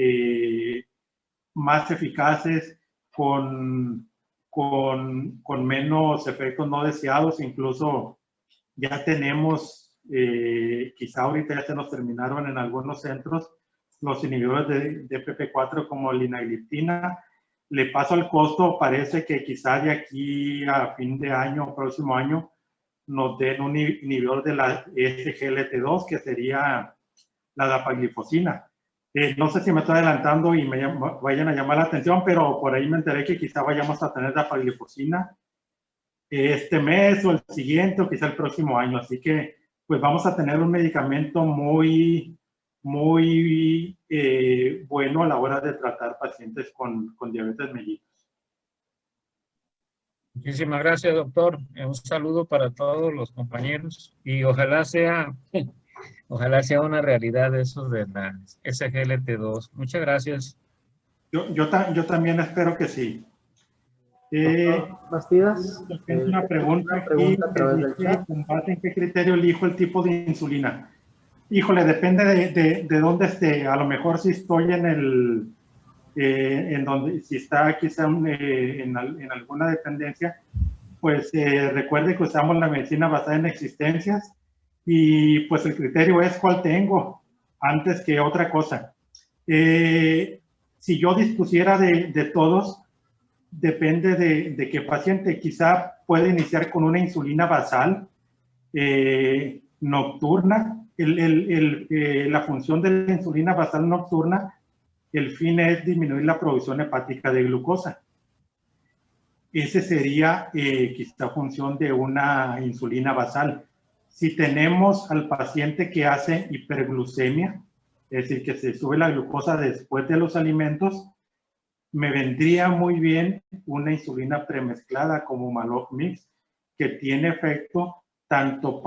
[SPEAKER 5] más eficaces, con menos efectos no deseados. Incluso ya tenemos, quizá ahorita ya se nos terminaron en algunos centros, los inhibidores de PP4 como linagliptina. Le paso al costo, parece que quizá de aquí a fin de año o próximo año nos den un inhibidor de la SGLT2, que sería la dapaglifosina. No sé si me estoy adelantando y me vayan a llamar la atención, pero por ahí me enteré que quizá vayamos a tener dapaglifosina este mes o el siguiente o quizá el próximo año. Así que pues vamos a tener un medicamento muy bueno a la hora de tratar pacientes con diabetes mellitus.
[SPEAKER 6] Muchísimas gracias, doctor. Un saludo para todos los compañeros y ojalá sea una realidad eso de la SGLT2. Muchas gracias.
[SPEAKER 5] Yo también espero que sí.
[SPEAKER 1] Bastidas,
[SPEAKER 5] tengo una pregunta a través del chat. ¿Con base en qué criterio elijo el tipo de insulina? Híjole, depende de dónde esté. A lo mejor si estoy si está quizá en alguna dependencia, pues recuerde que usamos la medicina basada en existencias y pues el criterio es cuál tengo antes que otra cosa. Si yo dispusiera de todos, depende de qué paciente. Quizá puede iniciar con una insulina basal nocturna. La función de la insulina basal nocturna, el fin es disminuir la producción hepática de glucosa. Ese sería quizá función de una insulina basal. Si tenemos al paciente que hace hiperglucemia, es decir, que se sube la glucosa después de los alimentos, me vendría muy bien una insulina premezclada como Maloc Mix, que tiene efecto tanto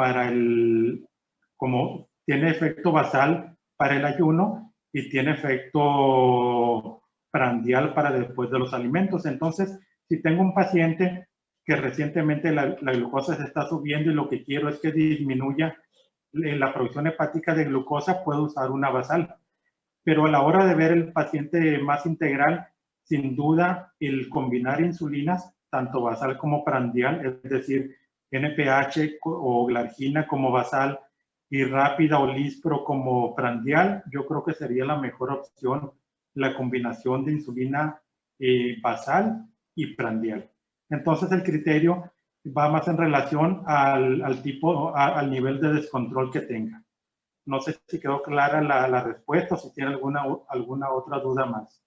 [SPEAKER 5] como tiene efecto basal para el ayuno y tiene efecto prandial para después de los alimentos. Entonces, si tengo un paciente que recientemente la glucosa se está subiendo y lo que quiero es que disminuya la producción hepática de glucosa, puedo usar una basal. pero a la hora de ver el paciente más integral, sin duda el combinar insulinas, tanto basal como prandial, es decir, NPH o glargina como basal y rápida o lispro como prandial, yo creo que sería la mejor opción la combinación de insulina basal y prandial. Entonces el criterio va más en relación al tipo, al nivel de descontrol que tenga. No sé si quedó clara la respuesta o si tiene alguna otra duda más.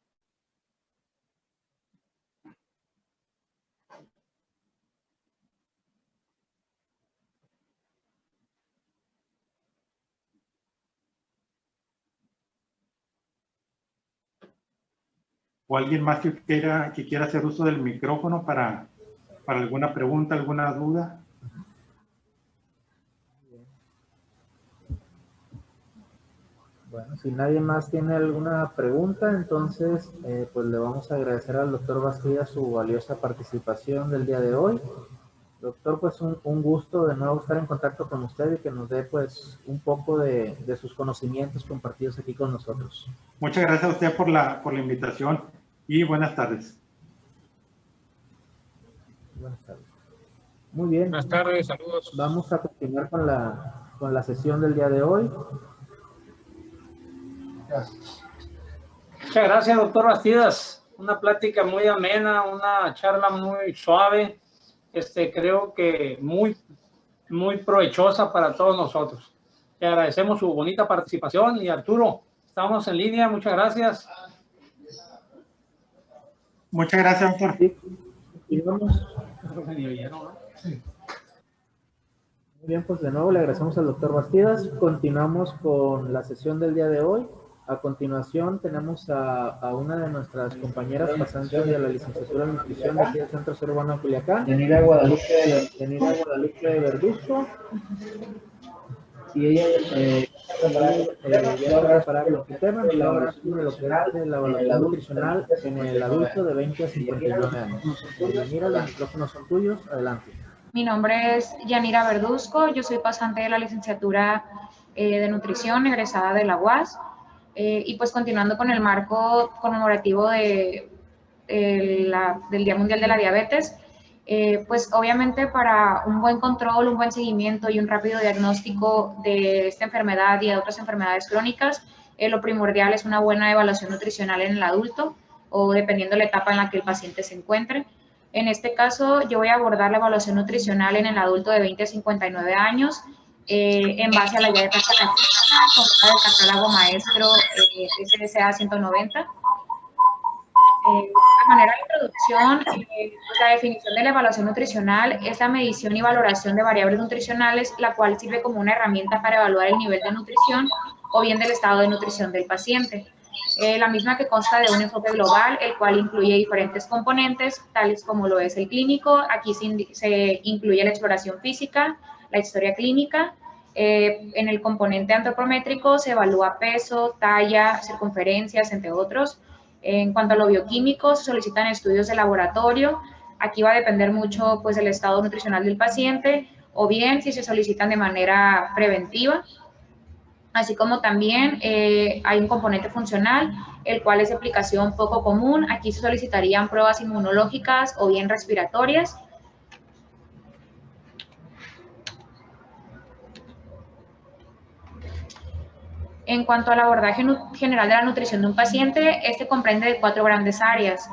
[SPEAKER 5] ¿O alguien más que quiera hacer uso del micrófono para alguna pregunta, alguna duda?
[SPEAKER 1] Bueno, si nadie más tiene alguna pregunta, entonces pues le vamos a agradecer al doctor Bastidas su valiosa participación del día de hoy. Doctor, pues un gusto de nuevo estar en contacto con usted y que nos dé pues un poco de sus conocimientos compartidos aquí con nosotros.
[SPEAKER 5] Muchas gracias a usted por la invitación y buenas tardes.
[SPEAKER 1] Buenas tardes. Muy bien.
[SPEAKER 6] Buenas tardes, saludos.
[SPEAKER 1] Vamos a continuar con la sesión del día de hoy.
[SPEAKER 2] Muchas gracias, doctor Bastidas. Una plática muy amena, una charla muy suave. Creo que muy provechosa para todos nosotros. Le agradecemos su bonita participación y Arturo, estamos en línea. Muchas gracias.
[SPEAKER 5] Muchas gracias, doctor.
[SPEAKER 1] Sí. Y vamos. Muy bien, pues de nuevo le agradecemos al doctor Bastidas. Continuamos con la sesión del día de hoy. A continuación tenemos a una de nuestras compañeras pasantes de la licenciatura en nutrición de aquí del Centro Sur Urbano de Culiacán, Yanira Guadalupe Verduzco, y ella va a preparar lo que tema de la evaluación nutricional en el adulto de 20 a 59 años. Yanira, los micrófonos son tuyos, adelante.
[SPEAKER 7] Mi nombre es Yanira Verduzco, yo soy pasante de la licenciatura de nutrición egresada de la UAS. Y pues continuando con el marco conmemorativo del Día Mundial de la Diabetes, pues obviamente para un buen control, un buen seguimiento y un rápido diagnóstico de esta enfermedad y de otras enfermedades crónicas, lo primordial es una buena evaluación nutricional en el adulto o dependiendo de la etapa en la que el paciente se encuentre. En este caso, yo voy a abordar la evaluación nutricional en el adulto de 20 a 59 años, en base a la guía de práctica física, del catálogo maestro SDCA 190. A manera de introducción, pues la definición de la evaluación nutricional es la medición y valoración de variables nutricionales, la cual sirve como una herramienta para evaluar el nivel de nutrición o bien del estado de nutrición del paciente. La misma que consta de un enfoque global, el cual incluye diferentes componentes, tales como lo es el clínico. Aquí se incluye la exploración física, la historia clínica. En el componente antropométrico se evalúa peso, talla, circunferencias, entre otros. En cuanto a lo bioquímico, se solicitan estudios de laboratorio. Aquí va a depender mucho pues, del estado nutricional del paciente, o bien si se solicitan de manera preventiva. Así como también hay un componente funcional, el cual es de aplicación poco común. Aquí se solicitarían pruebas inmunológicas o bien respiratorias. En cuanto al abordaje general de la nutrición de un paciente, este comprende de 4 grandes áreas.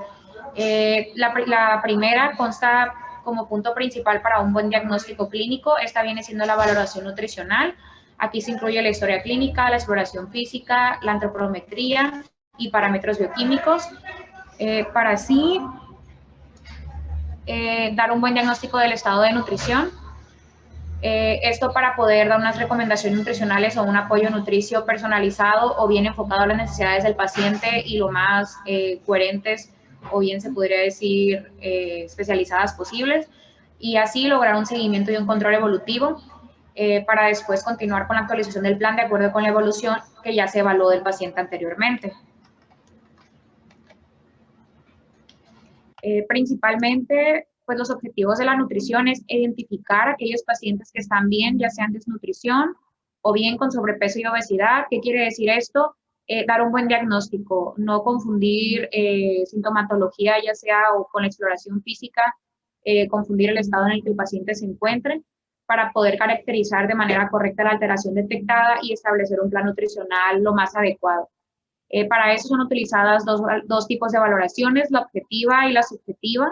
[SPEAKER 7] La primera consta como punto principal para un buen diagnóstico clínico. Esta viene siendo la valoración nutricional. Aquí se incluye la historia clínica, la exploración física, la antropometría y parámetros bioquímicos. Para así dar un buen diagnóstico del estado de nutrición. Esto para poder dar unas recomendaciones nutricionales o un apoyo nutricio personalizado o bien enfocado a las necesidades del paciente y lo más coherentes o bien se podría decir especializadas posibles, y así lograr un seguimiento y un control evolutivo para después continuar con la actualización del plan de acuerdo con la evolución que ya se evaluó del paciente anteriormente. Principalmente, pues los objetivos de la nutrición es identificar aquellos pacientes que están bien, ya sean desnutrición o bien con sobrepeso y obesidad. ¿Qué quiere decir esto? dar un buen diagnóstico, no confundir sintomatología, ya sea o con la exploración física, confundir el estado en el que el paciente se encuentre, para poder caracterizar de manera correcta la alteración detectada y establecer un plan nutricional lo más adecuado. Para eso son utilizadas dos tipos de valoraciones, la objetiva y la subjetiva.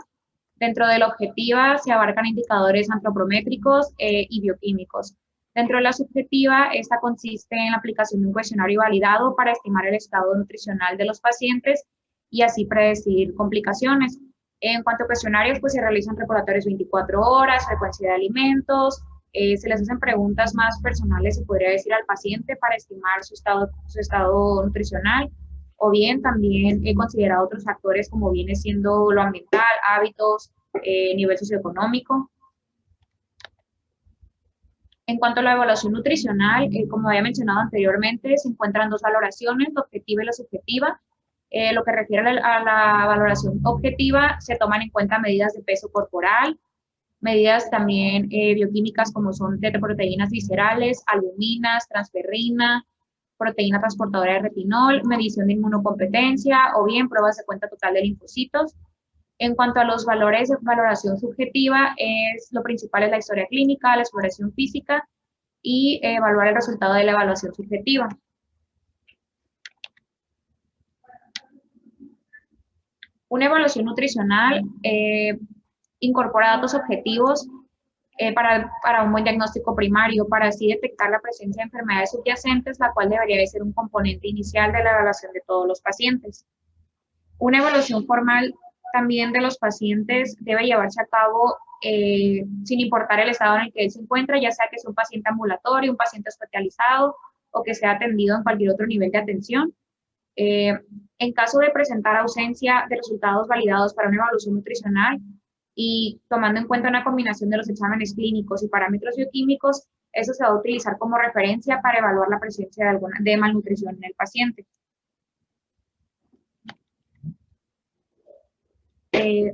[SPEAKER 7] Dentro de la objetiva se abarcan indicadores antropométricos y bioquímicos. Dentro de la subjetiva, esta consiste en la aplicación de un cuestionario validado para estimar el estado nutricional de los pacientes y así predecir complicaciones. En cuanto a cuestionarios, pues se realizan recordatorios 24 horas, frecuencia de alimentos, se les hacen preguntas más personales, se podría decir, al paciente para estimar su estado nutricional, o bien también he considerado otros factores como viene siendo lo ambiental, hábitos, nivel socioeconómico. En cuanto a la evaluación nutricional, como había mencionado anteriormente, se encuentran dos valoraciones, la objetiva y la subjetiva. Lo que refiere a la valoración objetiva, se toman en cuenta medidas de peso corporal, medidas también bioquímicas como son tetraproteínas viscerales, albuminas, transferrina, proteína transportadora de retinol, medición de inmunocompetencia o bien pruebas de cuenta total de linfocitos. En cuanto a los valores de valoración subjetiva, lo principal es la historia clínica, la exploración física y evaluar el resultado de la evaluación subjetiva. Una evaluación nutricional incorpora datos objetivos para un buen diagnóstico primario, para así detectar la presencia de enfermedades subyacentes, la cual debería de ser un componente inicial de la evaluación de todos los pacientes. Una evaluación formal también de los pacientes debe llevarse a cabo sin importar el estado en el que él se encuentra, ya sea que sea un paciente ambulatorio, un paciente hospitalizado o que sea atendido en cualquier otro nivel de atención. En caso de presentar ausencia de resultados validados para una evaluación nutricional y tomando en cuenta una combinación de los exámenes clínicos y parámetros bioquímicos, eso se va a utilizar como referencia para evaluar la presencia de malnutrición en el paciente.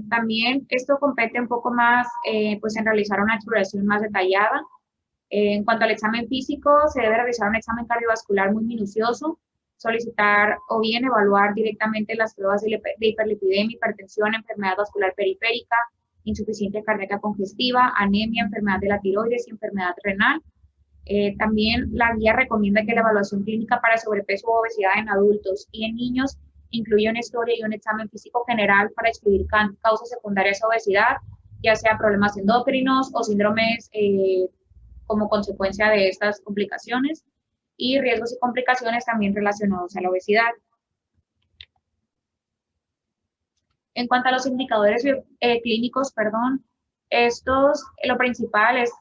[SPEAKER 7] También esto compete un poco más pues en realizar una exploración más detallada. En cuanto al examen físico, se debe realizar un examen cardiovascular muy minucioso, solicitar o bien evaluar directamente las pruebas de hiperlipidemia, hipertensión, enfermedad vascular periférica, insuficiencia cardíaca congestiva, anemia, enfermedad de la tiroides y enfermedad renal. También la guía recomienda que la evaluación clínica para sobrepeso o obesidad en adultos y en niños incluye una historia y un examen físico general para excluir causas secundarias de obesidad, ya sea problemas endocrinos o síndromes como consecuencia de estas complicaciones, y riesgos y complicaciones también relacionados a la obesidad. En cuanto a los indicadores clínicos, lo principal es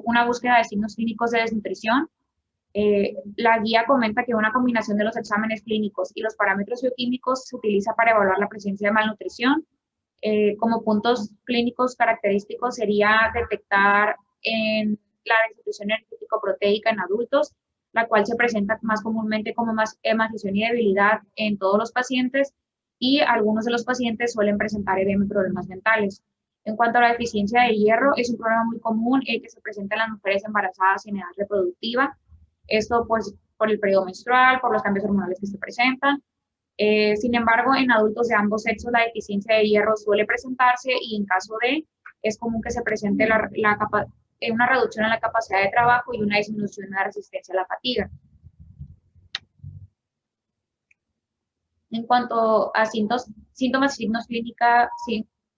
[SPEAKER 7] una búsqueda de signos clínicos de desnutrición. La guía comenta que una combinación de los exámenes clínicos y los parámetros bioquímicos se utiliza para evaluar la presencia de malnutrición. Como puntos clínicos característicos sería detectar en la desnutrición energético-proteica en adultos, la cual se presenta más comúnmente como emaciación y debilidad en todos los pacientes, y algunos de los pacientes suelen presentar edema y problemas mentales. En cuanto a la deficiencia de hierro, es un problema muy común que se presenta en las mujeres embarazadas y en edad reproductiva. Esto pues por el periodo menstrual, por los cambios hormonales que se presentan. Sin embargo, en adultos de ambos sexos la deficiencia de hierro suele presentarse y en caso de, es común que se presente una reducción en la capacidad de trabajo y una disminución en la resistencia a la fatiga. En cuanto a síntomas y signos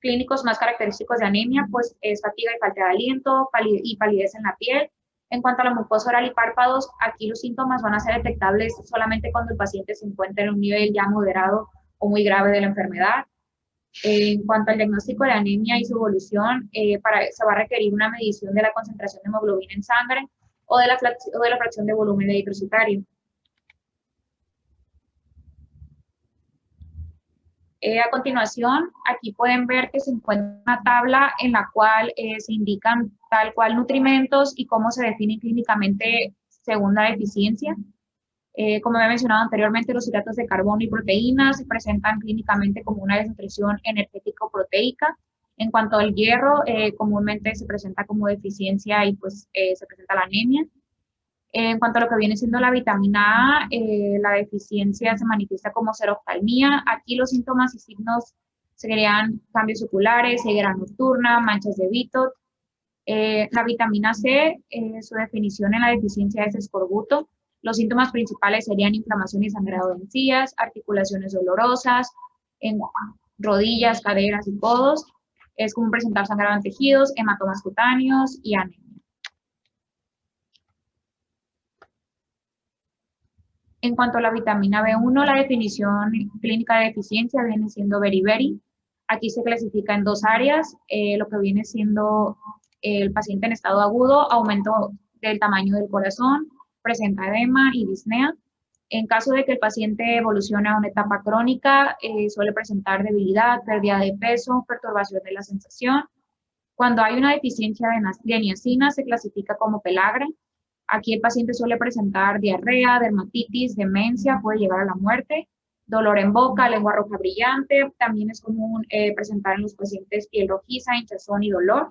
[SPEAKER 7] clínicos más característicos de anemia, pues es fatiga y falta de aliento y palidez en la piel. En cuanto a la mucosa oral y párpados, aquí los síntomas van a ser detectables solamente cuando el paciente se encuentra en un nivel ya moderado o muy grave de la enfermedad. En cuanto al diagnóstico de anemia y su evolución, se va a requerir una medición de la concentración de hemoglobina en sangre o de la fracción de volumen eritrocitario. A continuación, aquí pueden ver que se encuentra una tabla en la cual se indican tal cual nutrimentos y cómo se definen clínicamente según la deficiencia. Como había mencionado anteriormente, los hidratos de carbono y proteínas se presentan clínicamente como una desnutrición energético-proteica. En cuanto al hierro, comúnmente se presenta como deficiencia y pues se presenta la anemia. En cuanto a lo que viene siendo la vitamina A, la deficiencia se manifiesta como xeroftalmía. Aquí los síntomas y signos serían cambios oculares, ceguera nocturna, manchas de Bitot. La vitamina C, su definición en la deficiencia es escorbuto. Los síntomas principales serían inflamación y sangrado de encías, articulaciones dolorosas, en rodillas, caderas y codos. Es común presentar sangrado en tejidos, hematomas cutáneos y anemia. En cuanto a la vitamina B1, la definición clínica de deficiencia viene siendo beriberi. Aquí se clasifica en dos áreas, lo que viene siendo el paciente en estado agudo, aumento del tamaño del corazón, presenta edema y disnea. En caso de que el paciente evolucione a una etapa crónica, suele presentar debilidad, pérdida de peso, perturbación de la sensación. Cuando hay una deficiencia de niacina, se clasifica como pelagra. Aquí el paciente suele presentar diarrea, dermatitis, demencia, puede llegar a la muerte, dolor en boca, lengua roja brillante. También es común presentar en los pacientes piel rojiza, hinchazón y dolor.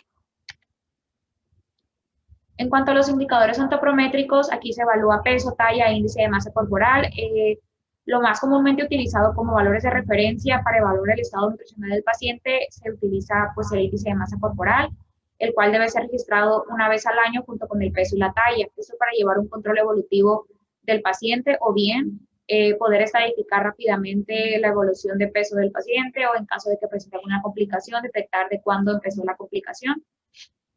[SPEAKER 7] En cuanto a los indicadores ontoprométricos, aquí se evalúa peso, talla e índice de masa corporal. Lo más comúnmente utilizado como valores de referencia para evaluar el estado nutricional del paciente se utiliza pues, el índice de masa corporal, el cual debe ser registrado una vez al año junto con el peso y la talla. Esto para llevar un control evolutivo del paciente o bien poder estadificar rápidamente la evolución de peso del paciente o en caso de que presente alguna complicación, detectar de cuándo empezó la complicación.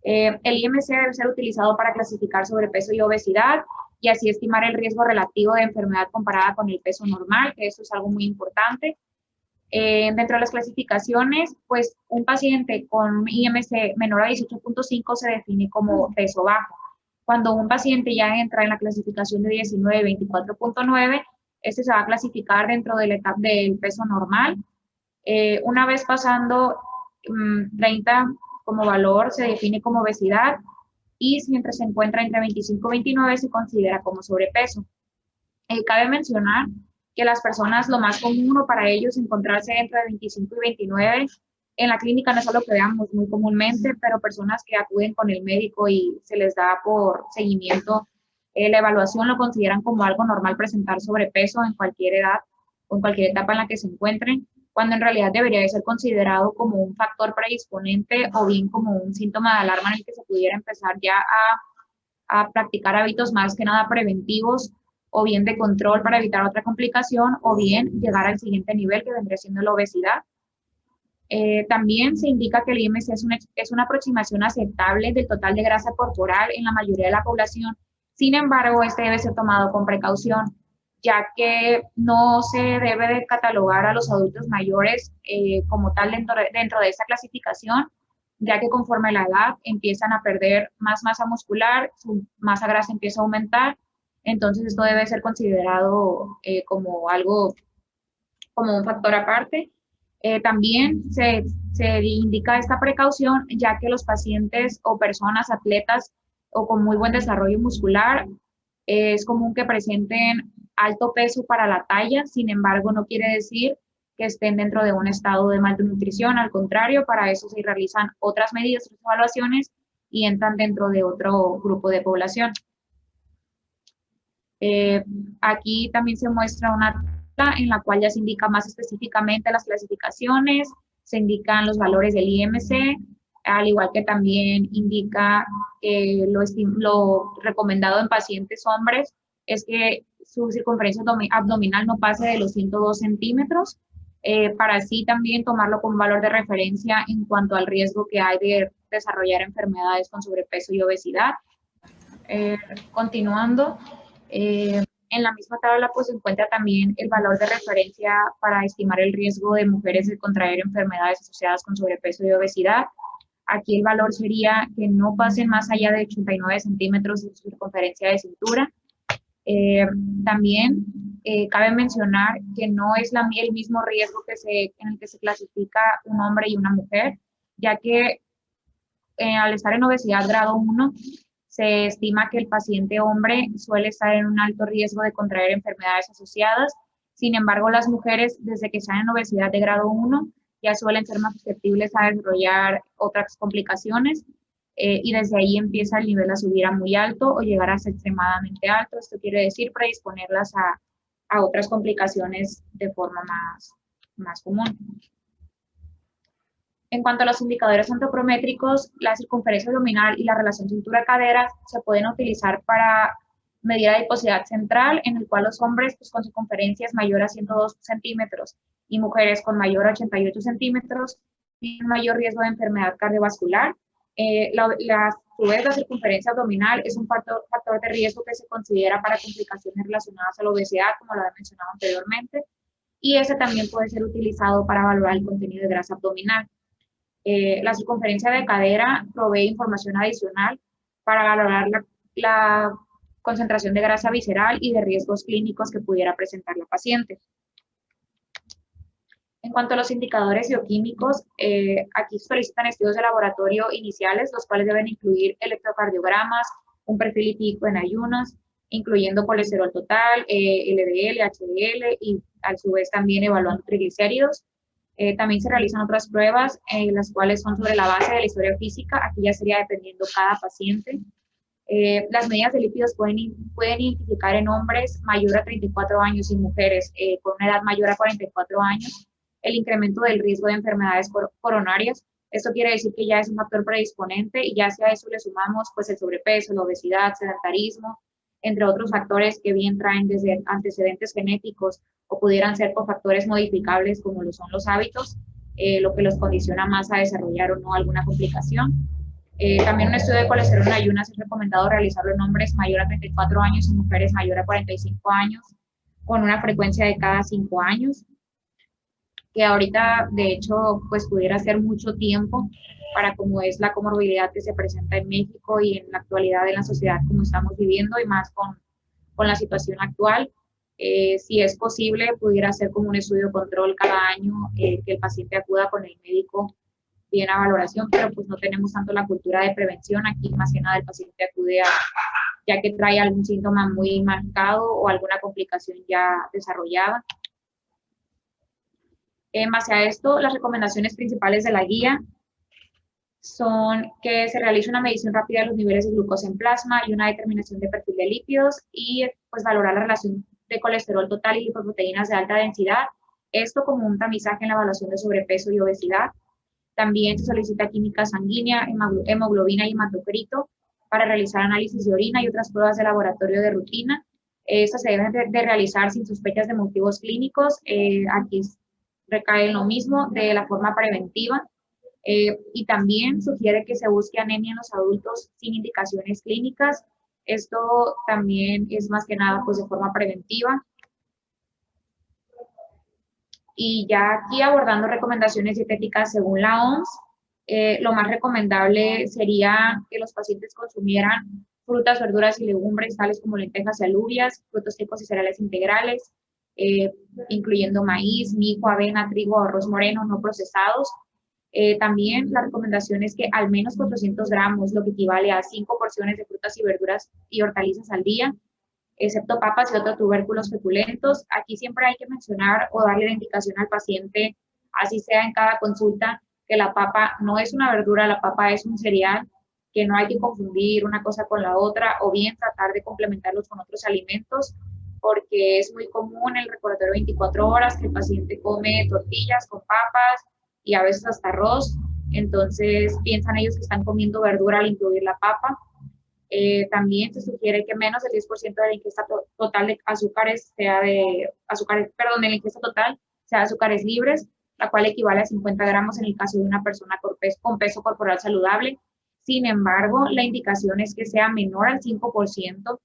[SPEAKER 7] El IMC debe ser utilizado para clasificar sobrepeso y obesidad y así estimar el riesgo relativo de enfermedad comparada con el peso normal, que eso es algo muy importante. Dentro de las clasificaciones, pues un paciente con IMC menor a 18.5 se define como peso bajo. Cuando un paciente ya entra en la clasificación de 19 y 24.9, este se va a clasificar dentro de la etapa del peso normal. Una vez pasando 30 como valor, se define como obesidad y mientras se encuentra entre 25 y 29 se considera como sobrepeso. Cabe mencionar que las personas, lo más común para ellos encontrarse entre 25 y 29 en la clínica no es algo que veamos muy comúnmente, pero personas que acuden con el médico y se les da por seguimiento la evaluación lo consideran como algo normal presentar sobrepeso en cualquier edad o en cualquier etapa en la que se encuentren, cuando en realidad debería de ser considerado como un factor predisponente o bien como un síntoma de alarma en el que se pudiera empezar ya a practicar hábitos más que nada preventivos o bien de control para evitar otra complicación o bien llegar al siguiente nivel que vendría siendo la obesidad. También se indica que el IMC es una aproximación aceptable del total de grasa corporal en la mayoría de la población. Sin embargo, este debe ser tomado con precaución, ya que no se debe de catalogar a los adultos mayores como tal dentro de esta clasificación, ya que conforme la edad empiezan a perder más masa muscular, su masa grasa empieza a aumentar, entonces esto debe ser considerado como algo, como un factor aparte. También se indica esta precaución, ya que los pacientes o personas atletas o con muy buen desarrollo muscular es común que presenten alto peso para la talla, sin embargo no quiere decir que estén dentro de un estado de malnutrición, al contrario, para eso se realizan otras medidas, otras evaluaciones y entran dentro de otro grupo de población. Aquí también se muestra una tabla en la cual ya se indica más específicamente las clasificaciones, se indican los valores del IMC, al igual que también indica que lo recomendado en pacientes hombres es que su circunferencia abdominal no pase de los 102 centímetros, para así también tomarlo como valor de referencia en cuanto al riesgo que hay de desarrollar enfermedades con sobrepeso y obesidad. Continuando, en la misma tabla pues se encuentra también el valor de referencia para estimar el riesgo de mujeres de contraer enfermedades asociadas con sobrepeso y obesidad. Aquí el valor sería que no pasen más allá de 89 centímetros de su circunferencia de cintura. También cabe mencionar que no es el mismo riesgo en el que se clasifica un hombre y una mujer, ya que al estar en obesidad grado 1, se estima que el paciente hombre suele estar en un alto riesgo de contraer enfermedades asociadas. Sin embargo, las mujeres, desde que están en obesidad de grado 1, ya suelen ser más susceptibles a desarrollar otras complicaciones. y desde ahí empieza el nivel a subir a muy alto o llegar a ser extremadamente alto. Esto quiere decir predisponerlas a otras complicaciones de forma más común. En cuanto a los indicadores antropométricos, la circunferencia abdominal y la relación cintura-cadera se pueden utilizar para medir adiposidad central, en el cual los hombres pues, con circunferencias mayor a 102 centímetros y mujeres con mayor a 88 centímetros tienen mayor riesgo de enfermedad cardiovascular. A su vez, la circunferencia abdominal es un factor de riesgo que se considera para complicaciones relacionadas a la obesidad, como lo había mencionado anteriormente, y ese también puede ser utilizado para evaluar el contenido de grasa abdominal. La circunferencia de cadera provee información adicional para valorar la concentración de grasa visceral y de riesgos clínicos que pudiera presentar la paciente. En cuanto a los indicadores bioquímicos, aquí se solicitan estudios de laboratorio iniciales, los cuales deben incluir electrocardiogramas, un perfil lipídico en ayunas, incluyendo colesterol total, LDL, HDL y a su vez también evaluando triglicéridos. También se realizan otras pruebas, las cuales son sobre la base de la historia física, aquí ya sería dependiendo cada paciente. Las medidas de lípidos pueden identificar en hombres mayor a 34 años y mujeres con una edad mayor a 44 años el incremento del riesgo de enfermedades coronarias. Esto quiere decir que ya es un factor predisponente y ya si a eso le sumamos pues el sobrepeso, la obesidad, sedentarismo, entre otros factores que bien traen desde antecedentes genéticos o pudieran ser por factores modificables como lo son los hábitos, lo que los condiciona más a desarrollar o no alguna complicación. También un estudio de colesterol en ayunas es recomendado realizarlo en hombres mayor a 34 años y mujeres mayor a 45 años, con una frecuencia de cada 5 años, que ahorita de hecho pues pudiera ser mucho tiempo para como es la comorbilidad que se presenta en México y en la actualidad en la sociedad como estamos viviendo y más con la situación actual. Si es posible, pudiera ser como un estudio de control cada año, que el paciente acuda con el médico bien a valoración, pero pues no tenemos tanto la cultura de prevención. Aquí más que nada el paciente acude ya que trae algún síntoma muy marcado o alguna complicación ya desarrollada. En base a esto, las recomendaciones principales de la guía son que se realice una medición rápida de los niveles de glucosa en plasma y una determinación de perfil de lípidos y pues valorar la relación de colesterol total y lipoproteínas de alta densidad, esto como un tamizaje en la evaluación de sobrepeso y obesidad. También se solicita química sanguínea, hemoglobina y hematocrito para realizar análisis de orina y otras pruebas de laboratorio de rutina. Estas se deben de realizar sin sospechas de motivos clínicos. Aquí recae en lo mismo de la forma preventiva. Y también sugiere que se busque anemia en los adultos sin indicaciones clínicas. Esto también es más que nada pues de forma preventiva. Y ya aquí abordando recomendaciones dietéticas según la OMS, lo más recomendable sería que los pacientes consumieran frutas, verduras y legumbres tales como lentejas y alubias, frutos secos y cereales integrales, incluyendo maíz, mijo, avena, trigo, arroz moreno no procesados. También la recomendación es que al menos 400 gramos, lo que equivale a 5 porciones de frutas y verduras y hortalizas al día, excepto papas y otros tubérculos feculentos. Aquí siempre hay que mencionar o darle la indicación al paciente, así sea en cada consulta, que la papa no es una verdura, la papa es un cereal, que no hay que confundir una cosa con la otra o bien tratar de complementarlos con otros alimentos, porque es muy común en el recordatorio 24 horas que el paciente come tortillas con papas y a veces hasta arroz, entonces piensan ellos que están comiendo verdura al incluir la papa. También se sugiere que menos del 10% de la ingesta total de azúcares sea de la ingesta total sea de azúcares libres, la cual equivale a 50 gramos en el caso de una persona con peso corporal saludable. Sin embargo, la indicación es que sea menor al 5%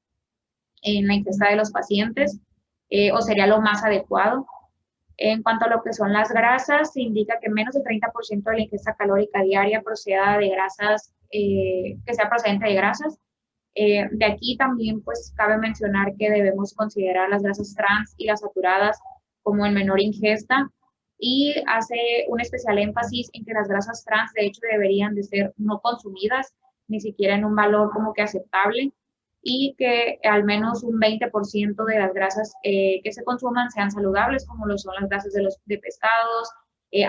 [SPEAKER 7] en la ingesta de los pacientes, o sería lo más adecuado. En cuanto a lo que son las grasas, se indica que menos del 30% de la ingesta calórica diaria proceda de grasas, que sea procedente de grasas. De aquí también pues cabe mencionar que debemos considerar las grasas trans y las saturadas como en menor ingesta, y hace un especial énfasis en que las grasas trans de hecho deberían de ser no consumidas, ni siquiera en un valor como que aceptable, y que al menos un 20% de las grasas que se consuman sean saludables, como lo son las grasas de pescados,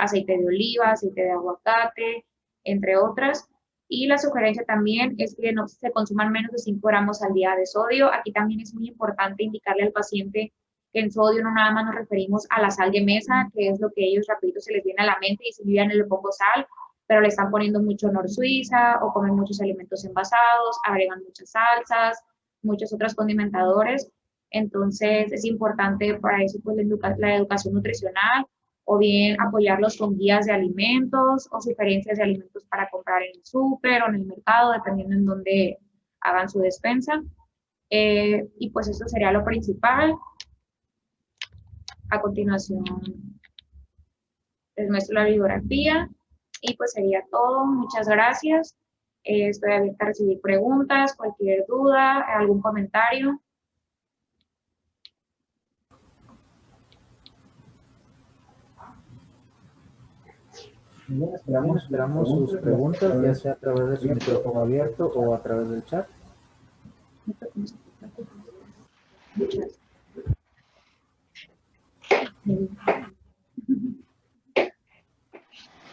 [SPEAKER 7] aceite de oliva, aceite de aguacate, entre otras. Y la sugerencia también es que no se consuman menos de 5 gramos al día de sodio. Aquí también es muy importante indicarle al paciente que en sodio no nada más nos referimos a la sal de mesa, que es lo que ellos rapidito se les viene a la mente y si yo ya no le pongo sal, pero le están poniendo mucho Nor Suiza o comen muchos alimentos envasados, agregan muchas salsas, muchos otros condimentadores. Entonces es importante para eso pues la educación nutricional, o bien apoyarlos con guías de alimentos o sugerencias de alimentos para comprar en el súper o en el mercado, dependiendo en dónde hagan su despensa. Y pues eso sería lo principal. A continuación les muestro la bibliografía y pues sería todo. Muchas gracias. Estoy abierta a recibir preguntas, cualquier duda, algún comentario.
[SPEAKER 1] Bien, esperamos sus preguntas, ya sea a través de su micrófono abierto o a través del chat.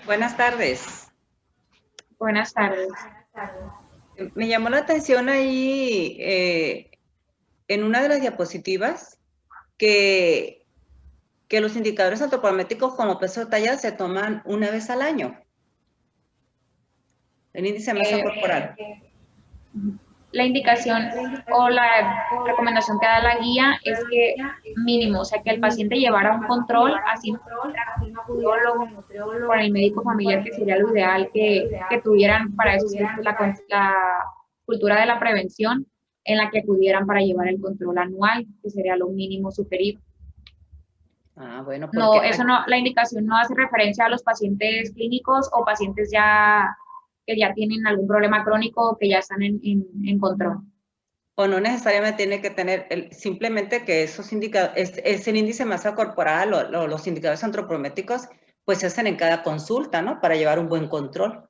[SPEAKER 8] Buenas tardes.
[SPEAKER 7] Buenas tardes.
[SPEAKER 8] Me llamó la atención ahí en una de las diapositivas que los indicadores antropométricos como peso de talla se toman una vez al año. El índice de masa corporal.
[SPEAKER 7] La indicación o la recomendación que da la guía es que mínimo, o sea, que el paciente llevara un control, así con el médico familiar, que sería lo ideal que tuvieran para eso, la cultura de la prevención en la que acudieran para llevar el control anual, que sería lo mínimo superior.
[SPEAKER 8] Ah, bueno.
[SPEAKER 7] No, eso no, la indicación no hace referencia a los pacientes clínicos o pacientes ya que ya tienen algún problema crónico o que ya están en control.
[SPEAKER 8] O no necesariamente tiene que tener, simplemente que esos indicadores, es el índice de masa corporal o los indicadores antropométricos, pues se hacen en cada consulta, ¿no? Para llevar un buen control.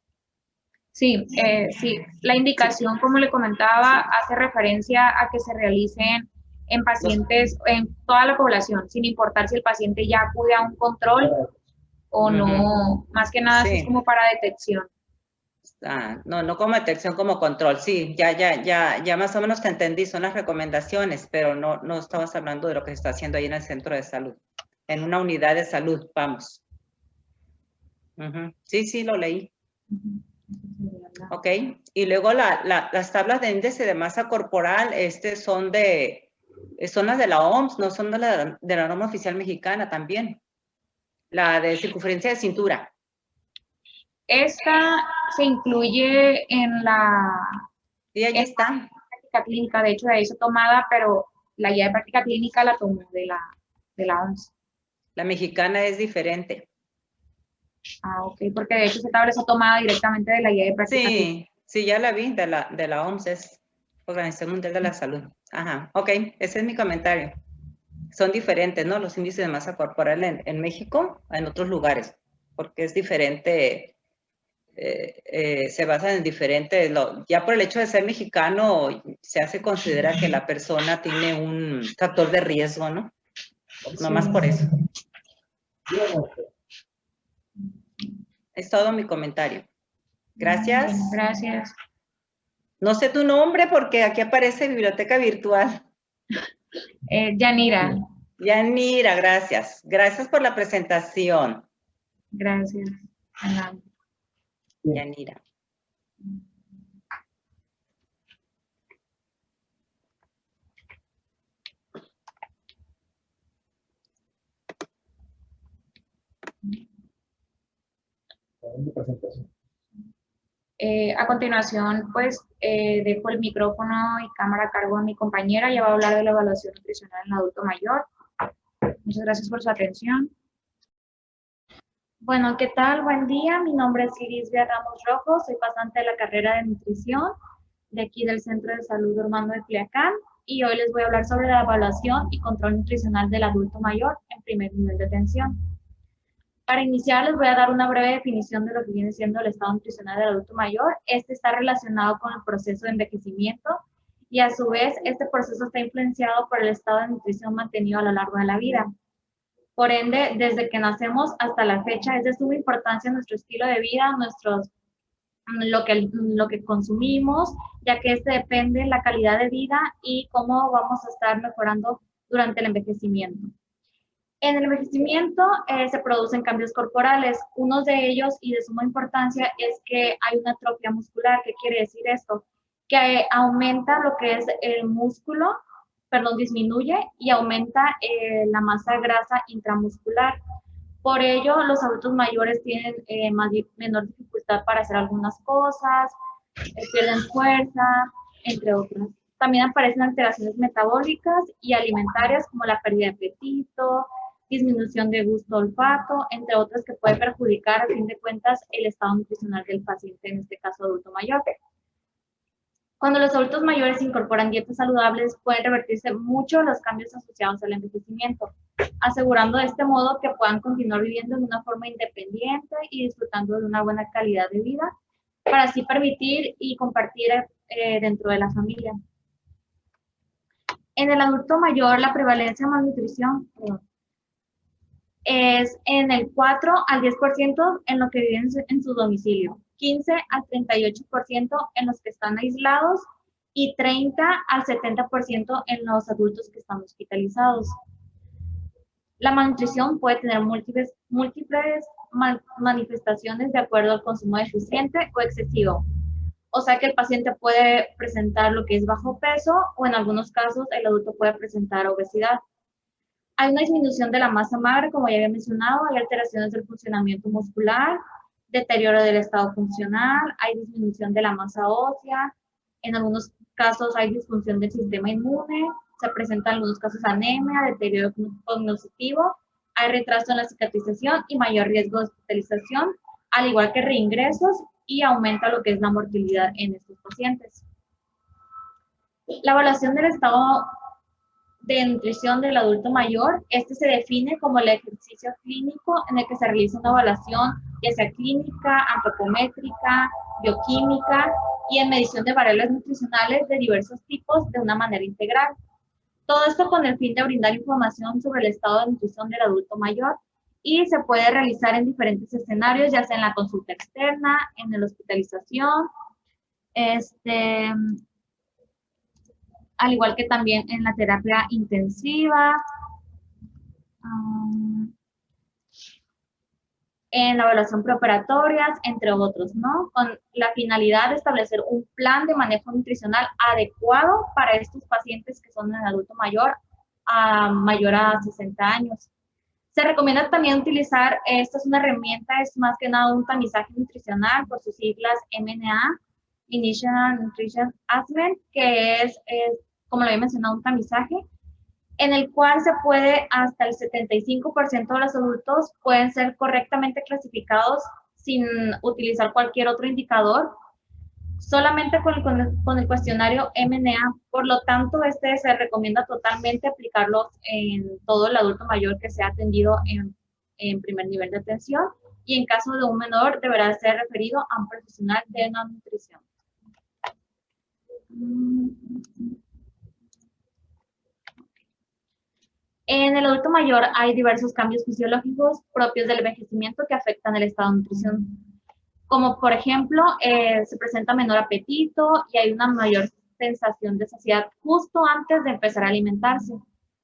[SPEAKER 7] Sí, sí. La indicación, como le comentaba, hace referencia a que se realicen en pacientes, en toda la población, sin importar si el paciente ya acude a un control o no. Más que nada sí. Es como para detección.
[SPEAKER 8] Ah, no como detección, como control. Sí, ya más o menos te entendí, son las recomendaciones, pero no estabas hablando de lo que se está haciendo ahí en el centro de salud, en una unidad de salud, vamos. Sí, lo leí. Ok, y luego las tablas de índice de masa corporal, son las de la OMS, no son de la norma oficial mexicana también. La de circunferencia de cintura.
[SPEAKER 7] Esta se incluye en la...
[SPEAKER 8] Sí, ahí está.
[SPEAKER 7] Práctica clínica, de hecho de ahí se tomada, pero la guía de práctica clínica la tomó de la OMS.
[SPEAKER 8] La mexicana es diferente.
[SPEAKER 7] Ah, ok, porque de hecho esa tabla está tomada directamente de la guía de práctica clínica.
[SPEAKER 8] Sí, ya la vi, de la OMS, es Organización Mundial de la Salud. Ajá, ok, ese es mi comentario. Son diferentes, ¿no? Los índices de masa corporal en México, en otros lugares, porque es diferente, se basan en diferentes, ya por el hecho de ser mexicano, se hace considerar que la persona tiene un factor de riesgo, ¿no? No más por eso. Es todo mi comentario. Gracias.
[SPEAKER 7] Gracias.
[SPEAKER 8] No sé tu nombre porque aquí aparece biblioteca virtual.
[SPEAKER 7] Yanira.
[SPEAKER 8] Yanira, gracias. Gracias por la presentación.
[SPEAKER 7] Gracias.
[SPEAKER 8] Yanira.
[SPEAKER 7] A continuación, pues, dejo el micrófono y cámara a cargo de mi compañera. Ella va a hablar de la evaluación nutricional en el adulto mayor. Muchas gracias por su atención.
[SPEAKER 9] Bueno, ¿qué tal? Buen día. Mi nombre es Irisbia Ramos Rojo. Soy pasante de la carrera de nutrición de aquí del Centro de Salud Urbano de Culiacán. Y hoy les voy a hablar sobre la evaluación y control nutricional del adulto mayor en primer nivel de atención. Para iniciar, les voy a dar una breve definición de lo que viene siendo el estado nutricional del adulto mayor. Este está relacionado con el proceso de envejecimiento y a su vez este proceso está influenciado por el estado de nutrición mantenido a lo largo de la vida. Por ende, desde que nacemos hasta la fecha es de suma importancia nuestro estilo de vida, nuestros lo que consumimos, ya que este depende de la calidad de vida y cómo vamos a estar mejorando durante el envejecimiento. En el envejecimiento se producen cambios corporales. Uno de ellos, y de suma importancia, es que hay una atrofia muscular. ¿Qué quiere decir esto? Que aumenta lo que es el músculo, disminuye y aumenta la masa grasa intramuscular. Por ello, los adultos mayores tienen menor dificultad para hacer algunas cosas, pierden fuerza, entre otras. También aparecen alteraciones metabólicas y alimentarias como la pérdida de apetito, disminución de gusto, olfato, entre otras que puede perjudicar, a fin de cuentas, el estado nutricional del paciente, en este caso adulto mayor. Cuando los adultos mayores incorporan dietas saludables, pueden revertirse mucho los cambios asociados al envejecimiento, asegurando de este modo que puedan continuar viviendo de una forma independiente y disfrutando de una buena calidad de vida, para así permitir y compartir dentro de la familia. En el adulto mayor, la prevalencia de malnutrición es en el 4 al 10% en lo que viven en su domicilio, 15 al 38% en los que están aislados y 30 al 70% en los adultos que están hospitalizados. La malnutrición puede tener múltiples manifestaciones de acuerdo al consumo deficiente o excesivo. O sea que el paciente puede presentar lo que es bajo peso o en algunos casos el adulto puede presentar obesidad. Hay una disminución de la masa magra, como ya había mencionado, hay alteraciones del funcionamiento muscular, deterioro del estado funcional, hay disminución de la masa ósea, en algunos casos hay disfunción del sistema inmune, se presenta en algunos casos anemia, deterioro cognitivo, hay retraso en la cicatrización y mayor riesgo de hospitalización, al igual que reingresos, y aumenta lo que es la mortalidad en estos pacientes. La evaluación del estado de nutrición del adulto mayor, se define como el ejercicio clínico en el que se realiza una evaluación, ya sea clínica, antropométrica, bioquímica y en medición de variables nutricionales de diversos tipos de una manera integral. Todo esto con el fin de brindar información sobre el estado de nutrición del adulto mayor y se puede realizar en diferentes escenarios, ya sea en la consulta externa, en la hospitalización, al igual que también en la terapia intensiva, en la evaluación preoperatoria, entre otros, ¿no? Con la finalidad de establecer un plan de manejo nutricional adecuado para estos pacientes que son en adulto mayor a 60 años. Se recomienda también utilizar, esta es una herramienta, es más que nada un tamizaje nutricional, por sus siglas MNA, Initial Nutrition Assessment, que es como lo había mencionado, un tamizaje, en el cual se puede, hasta el 75% de los adultos pueden ser correctamente clasificados sin utilizar cualquier otro indicador, solamente con el cuestionario MNA. Por lo tanto, se recomienda totalmente aplicarlo en todo el adulto mayor que sea atendido en primer nivel de atención, y en caso de un menor deberá ser referido a un profesional de la nutrición. En el adulto mayor hay diversos cambios fisiológicos propios del envejecimiento que afectan el estado de nutrición. Como por ejemplo, se presenta menor apetito y hay una mayor sensación de saciedad justo antes de empezar a alimentarse.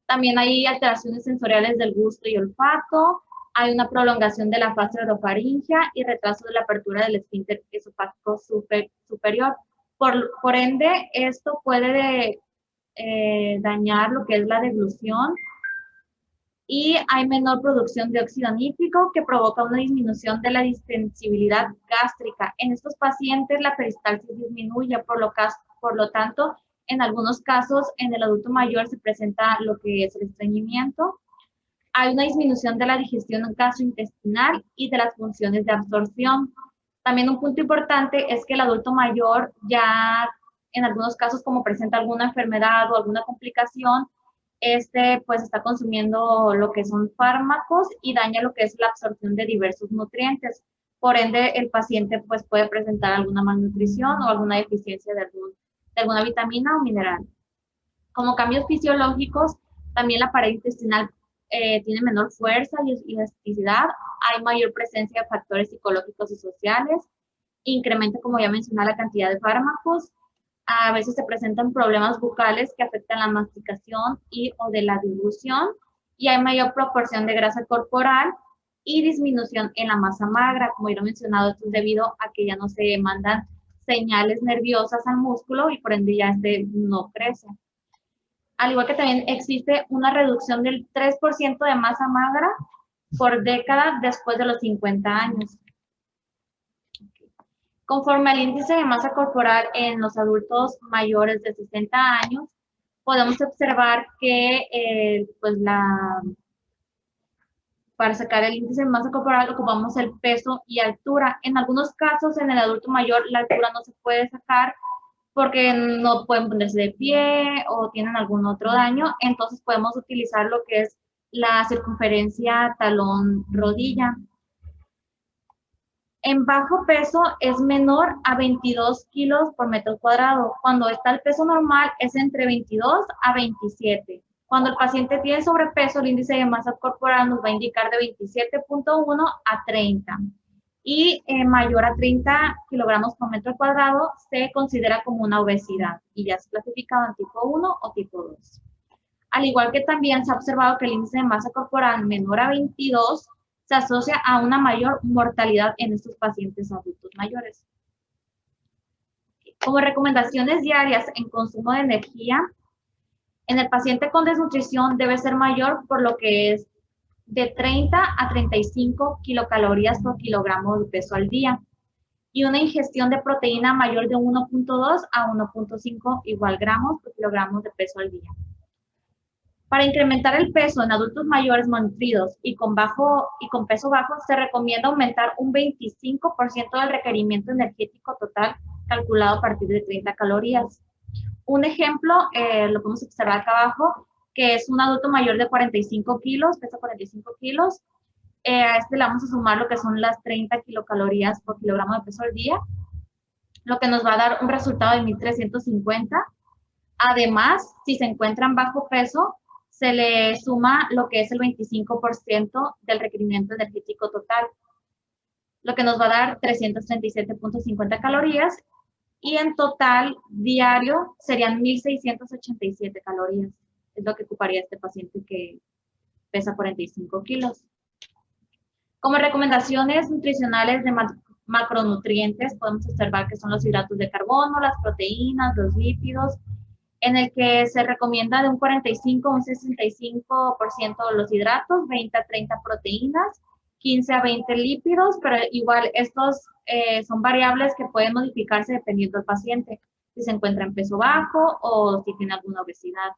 [SPEAKER 9] También hay alteraciones sensoriales del gusto y olfato, hay una prolongación de la fase orofaringia y retraso de la apertura del esfínter esofágico superior. Por ende, esto puede dañar lo que es la deglución, y hay menor producción de óxido nítrico que provoca una disminución de la distensibilidad gástrica. En estos pacientes la peristalsis disminuye, por lo tanto, en algunos casos en el adulto mayor se presenta lo que es el estreñimiento. Hay una disminución de la digestión gastrointestinal y de las funciones de absorción. También un punto importante es que el adulto mayor ya en algunos casos, como presenta alguna enfermedad o alguna complicación, pues está consumiendo lo que son fármacos y daña lo que es la absorción de diversos nutrientes. Por ende, el paciente pues puede presentar alguna malnutrición o alguna deficiencia de alguna vitamina o mineral. Como cambios fisiológicos, también la pared intestinal tiene menor fuerza y elasticidad, hay mayor presencia de factores psicológicos y sociales, incrementa, como ya mencioné, la cantidad de fármacos. A veces se presentan problemas bucales que afectan la masticación y o de la dilución, y hay mayor proporción de grasa corporal y disminución en la masa magra. Como ya he mencionado, esto es debido a que ya no se mandan señales nerviosas al músculo y por ende ya no crece. Al igual que también existe una reducción del 3% de masa magra por década después de los 50 años. Conforme al índice de masa corporal en los adultos mayores de 60 años, podemos observar que para sacar el índice de masa corporal ocupamos el peso y altura. En algunos casos, en el adulto mayor, la altura no se puede sacar porque no pueden ponerse de pie o tienen algún otro daño. Entonces podemos utilizar lo que es la circunferencia talón-rodilla. En bajo peso es menor a 22 kilos por metro cuadrado. Cuando está el peso normal es entre 22 a 27. Cuando el paciente tiene sobrepeso, el índice de masa corporal nos va a indicar de 27.1 a 30. Y mayor a 30 kilogramos por metro cuadrado se considera como una obesidad y ya es clasificado en tipo 1 o tipo 2. Al igual que también se ha observado que el índice de masa corporal menor a 22 se asocia a una mayor mortalidad en estos pacientes adultos mayores. Como recomendaciones diarias en consumo de energía, en el paciente con desnutrición debe ser mayor por lo que es de 30 a 35 kilocalorías por kilogramo de peso al día y una ingestión de proteína mayor de 1.2 a 1.5 igual gramos por kilogramo de peso al día. Para incrementar el peso en adultos mayores malnutridos y con peso bajo, se recomienda aumentar un 25% del requerimiento energético total calculado a partir de 30 calorías. Un ejemplo, lo podemos observar acá abajo, que es un adulto mayor de 45 kilos, pesa 45 kilos. A este le vamos a sumar lo que son las 30 kilocalorías por kilogramo de peso al día, lo que nos va a dar un resultado de 1.350. Además, si se encuentra en bajo peso, se le suma lo que es el 25% del requerimiento energético total, lo que nos va a dar 337.50 calorías, y en total diario serían 1.687 calorías. Es lo que ocuparía este paciente que pesa 45 kilos. Como recomendaciones nutricionales de macronutrientes, podemos observar que son los hidratos de carbono, las proteínas, los lípidos, en el que se recomienda de un 45 a un 65% de los hidratos, 20 a 30 proteínas, 15 a 20 lípidos, pero igual estos son variables que pueden modificarse dependiendo del paciente, si se encuentra en peso bajo o si tiene alguna obesidad.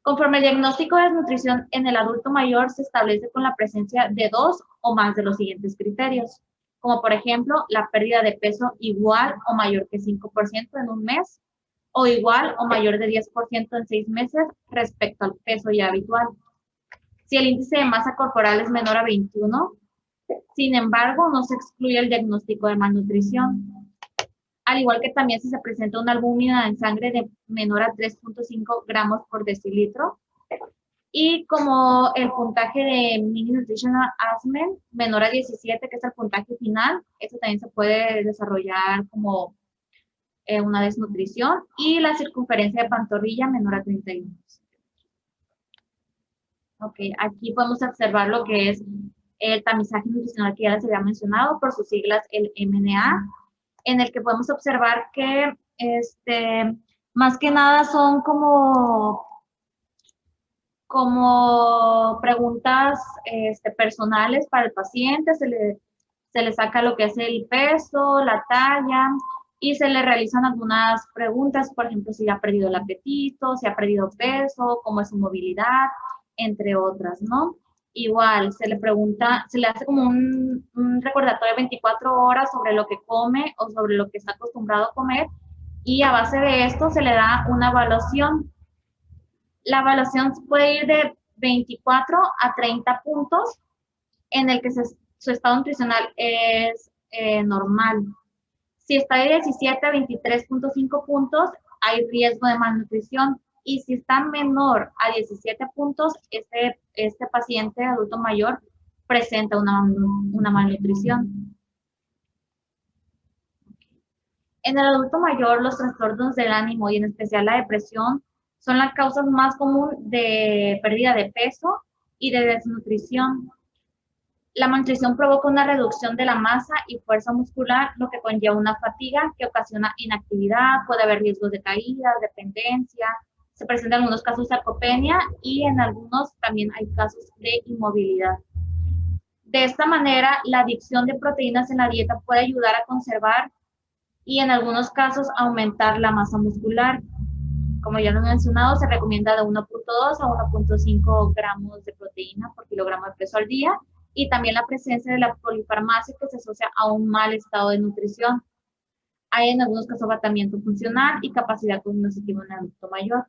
[SPEAKER 9] Conforme el diagnóstico de desnutrición en el adulto mayor se establece con la presencia de 2 o más de los siguientes criterios, como por ejemplo la pérdida de peso igual o mayor que 5% en un mes, o igual o mayor de 10% en 6 meses respecto al peso ya habitual. Si el índice de masa corporal es menor a 21, sin embargo, no se excluye el diagnóstico de malnutrición. Al igual que también si se presenta una albúmina en sangre de menor a 3.5 gramos por decilitro. Y como el puntaje de Mini Nutritional Assessment menor a 17, que es el puntaje final, eso también se puede desarrollar como una desnutrición, y la circunferencia de pantorrilla menor a 31. Ok, aquí podemos observar lo que es el tamizaje nutricional que ya les había mencionado, por sus siglas el MNA, en el que podemos observar que más que nada son como preguntas personales para el paciente, se le saca lo que es el peso, la talla, y se le realizan algunas preguntas, por ejemplo, si ha perdido el apetito, si ha perdido peso, cómo es su movilidad, entre otras, ¿no? Igual, se le pregunta, se le hace como un recordatorio de 24 horas sobre lo que come o sobre lo que está acostumbrado a comer, y a base de esto se le da una evaluación. La evaluación puede ir de 24 a 30 puntos, en el que su estado nutricional es normal. Si está de 17 a 23.5 puntos, hay riesgo de malnutrición. Y si está menor a 17 puntos, este paciente adulto mayor presenta una malnutrición. En el adulto mayor, los trastornos del ánimo y en especial la depresión son las causas más comunes de pérdida de peso y de desnutrición. La malnutrición provoca una reducción de la masa y fuerza muscular, lo que conlleva una fatiga que ocasiona inactividad, puede haber riesgos de caída, dependencia, se presentan en algunos casos sarcopenia y en algunos también hay casos de inmovilidad. De esta manera, la adición de proteínas en la dieta puede ayudar a conservar y en algunos casos aumentar la masa muscular. Como ya lo he mencionado, se recomienda de 1.2 a 1.5 gramos de proteína por kilogramo de peso al día y también la presencia de la polifarmacia que se asocia a un mal estado de nutrición. Hay en algunos casos agotamiento funcional y capacidad cognitiva en el adulto mayor.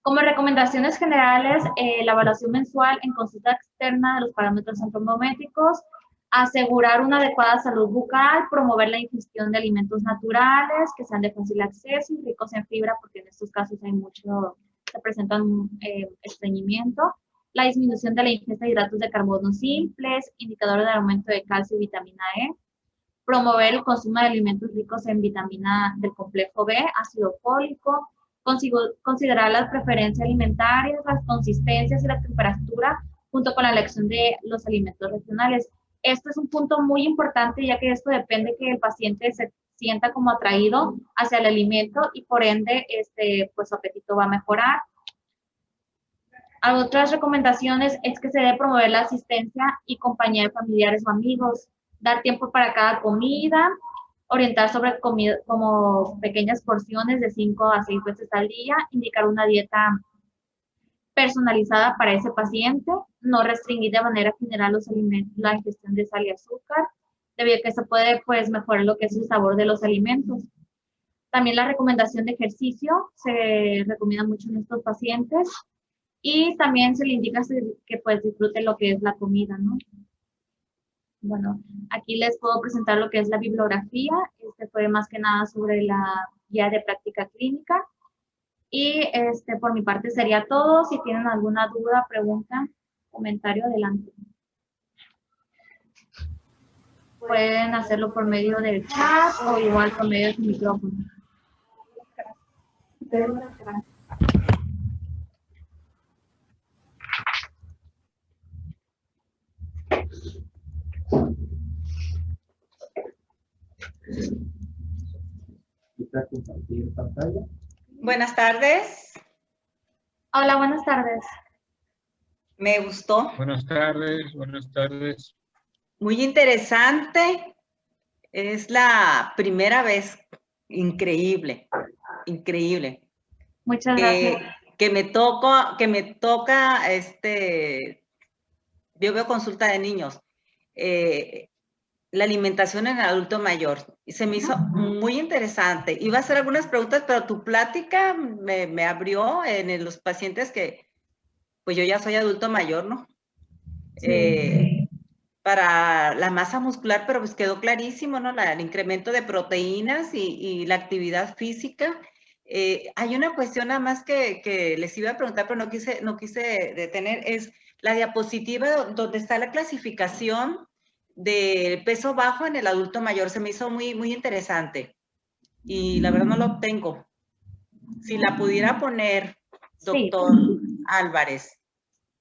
[SPEAKER 9] Como recomendaciones generales, la evaluación mensual en consulta externa de los parámetros antropométricos, asegurar una adecuada salud bucal, promover la ingestión de alimentos naturales que sean de fácil acceso y ricos en fibra, porque en estos casos hay mucho, se presentan estreñimiento, la disminución de la ingesta de hidratos de carbono simples, indicadores de aumento de calcio y vitamina E, promover el consumo de alimentos ricos en vitamina del complejo B, ácido fólico, considerar las preferencias alimentarias, las consistencias y la temperatura, junto con la elección de los alimentos regionales. Esto es un punto muy importante, ya que esto depende que el paciente se sienta como atraído hacia el alimento y por ende, pues su apetito va a mejorar. Otras recomendaciones es que se debe promover la asistencia y compañía de familiares o amigos, dar tiempo para cada comida, orientar sobre comida como pequeñas porciones de 5 a 6 veces al día, indicar una dieta personalizada para ese paciente, no restringir de manera general los alimentos, la ingestión de sal y azúcar, debido a que se puede pues mejorar lo que es el sabor de los alimentos. También la recomendación de ejercicio se recomienda mucho en estos pacientes y también se le indica que pues disfrute lo que es la comida, ¿no? Bueno, aquí les puedo presentar lo que es la bibliografía. Fue más que nada sobre la guía de práctica clínica. Y por mi parte sería todo. Si tienen alguna duda, pregunta, comentario, adelante. Pueden hacerlo por medio del chat o igual por medio del micrófono.
[SPEAKER 1] Compartir pantalla.
[SPEAKER 8] Buenas tardes.
[SPEAKER 9] Hola, buenas tardes.
[SPEAKER 8] Me gustó.
[SPEAKER 6] Buenas tardes, buenas tardes.
[SPEAKER 8] Muy interesante. Es la primera vez. Increíble, increíble.
[SPEAKER 9] Muchas gracias.
[SPEAKER 8] Que me toca, yo veo consulta de niños. La alimentación en el adulto mayor. Y se me hizo muy interesante. Iba a hacer algunas preguntas, pero tu plática me abrió en los pacientes que, pues yo ya soy adulto mayor, ¿no? Sí. Para la masa muscular, pero pues quedó clarísimo, ¿no? El incremento de proteínas y la actividad física. Hay una cuestión nada más que les iba a preguntar, pero no quise detener, es la diapositiva donde está la clasificación del peso bajo en el adulto mayor. Se me hizo muy, muy interesante y la verdad no lo obtengo. Si la pudiera poner, doctor sí. Álvarez,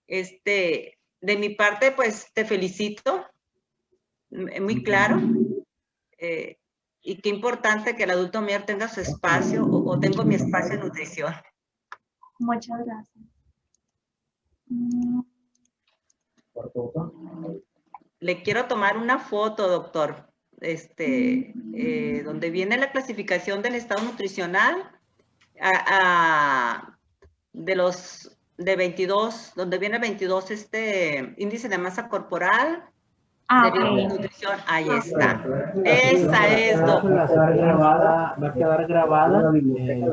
[SPEAKER 8] de mi parte, pues te felicito, muy claro, y qué importante que el adulto mayor tenga su espacio o tengo mi espacio de nutrición.
[SPEAKER 9] Muchas gracias.
[SPEAKER 8] Le quiero tomar una foto, doctor, donde viene la clasificación del estado nutricional de 22, donde viene 22 índice de masa corporal, de nutrición, ahí está. Esa es, doctor.
[SPEAKER 1] Va a quedar grabada,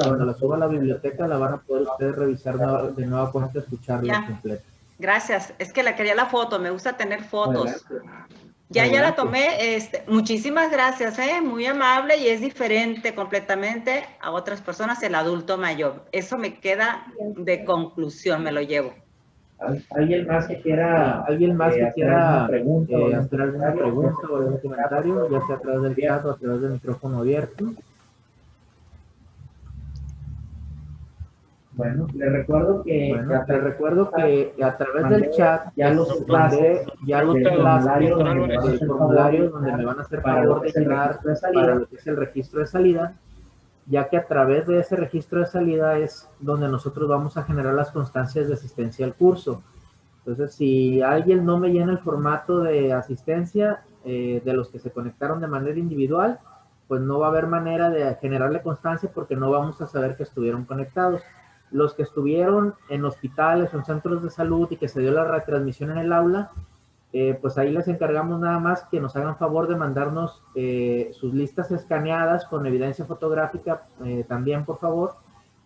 [SPEAKER 1] cuando la suba a la biblioteca la van a poder ustedes revisar de nueva cuenta, escucharla completa.
[SPEAKER 8] Gracias, es que la quería la foto, me gusta tener fotos. Ya la tomé, muchísimas gracias, muy amable y es diferente completamente a otras personas el adulto mayor. Eso me queda de conclusión, me lo llevo.
[SPEAKER 1] ¿Alguien más que quiera hacer alguna pregunta o algún comentario, ya sea a través del chat o a través del micrófono abierto? Bueno, les recuerdo que a través del chat ya los enlaces del formulario donde me van a hacer favor de llenar para lo que es el registro de salida, ya que a través de ese registro de salida es donde nosotros vamos a generar las constancias de asistencia al curso. Entonces, si alguien no me llena el formato de asistencia de los que se conectaron de manera individual, pues no va a haber manera de generarle constancia porque no vamos a saber que estuvieron conectados. Los que estuvieron en hospitales o en centros de salud y que se dio la retransmisión en el aula, pues ahí les encargamos nada más que nos hagan favor de mandarnos sus listas escaneadas con evidencia fotográfica también, por favor,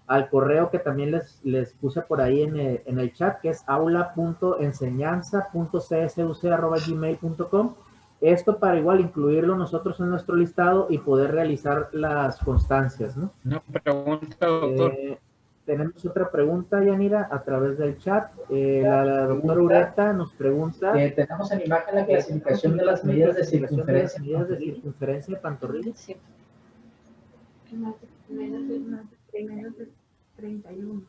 [SPEAKER 1] al correo que también les puse por ahí en el chat, que es aula.enseñanza.csuc@gmail.com. Esto para igual incluirlo nosotros en nuestro listado y poder realizar las constancias, ¿no?
[SPEAKER 6] Una pregunta, doctor.
[SPEAKER 1] Tenemos otra pregunta, Yanira, a través del chat. La doctora Ureta nos pregunta... tenemos en imagen la clasificación de las medidas de circunferencia de pantorrilla. Sí.
[SPEAKER 9] Menos de 31.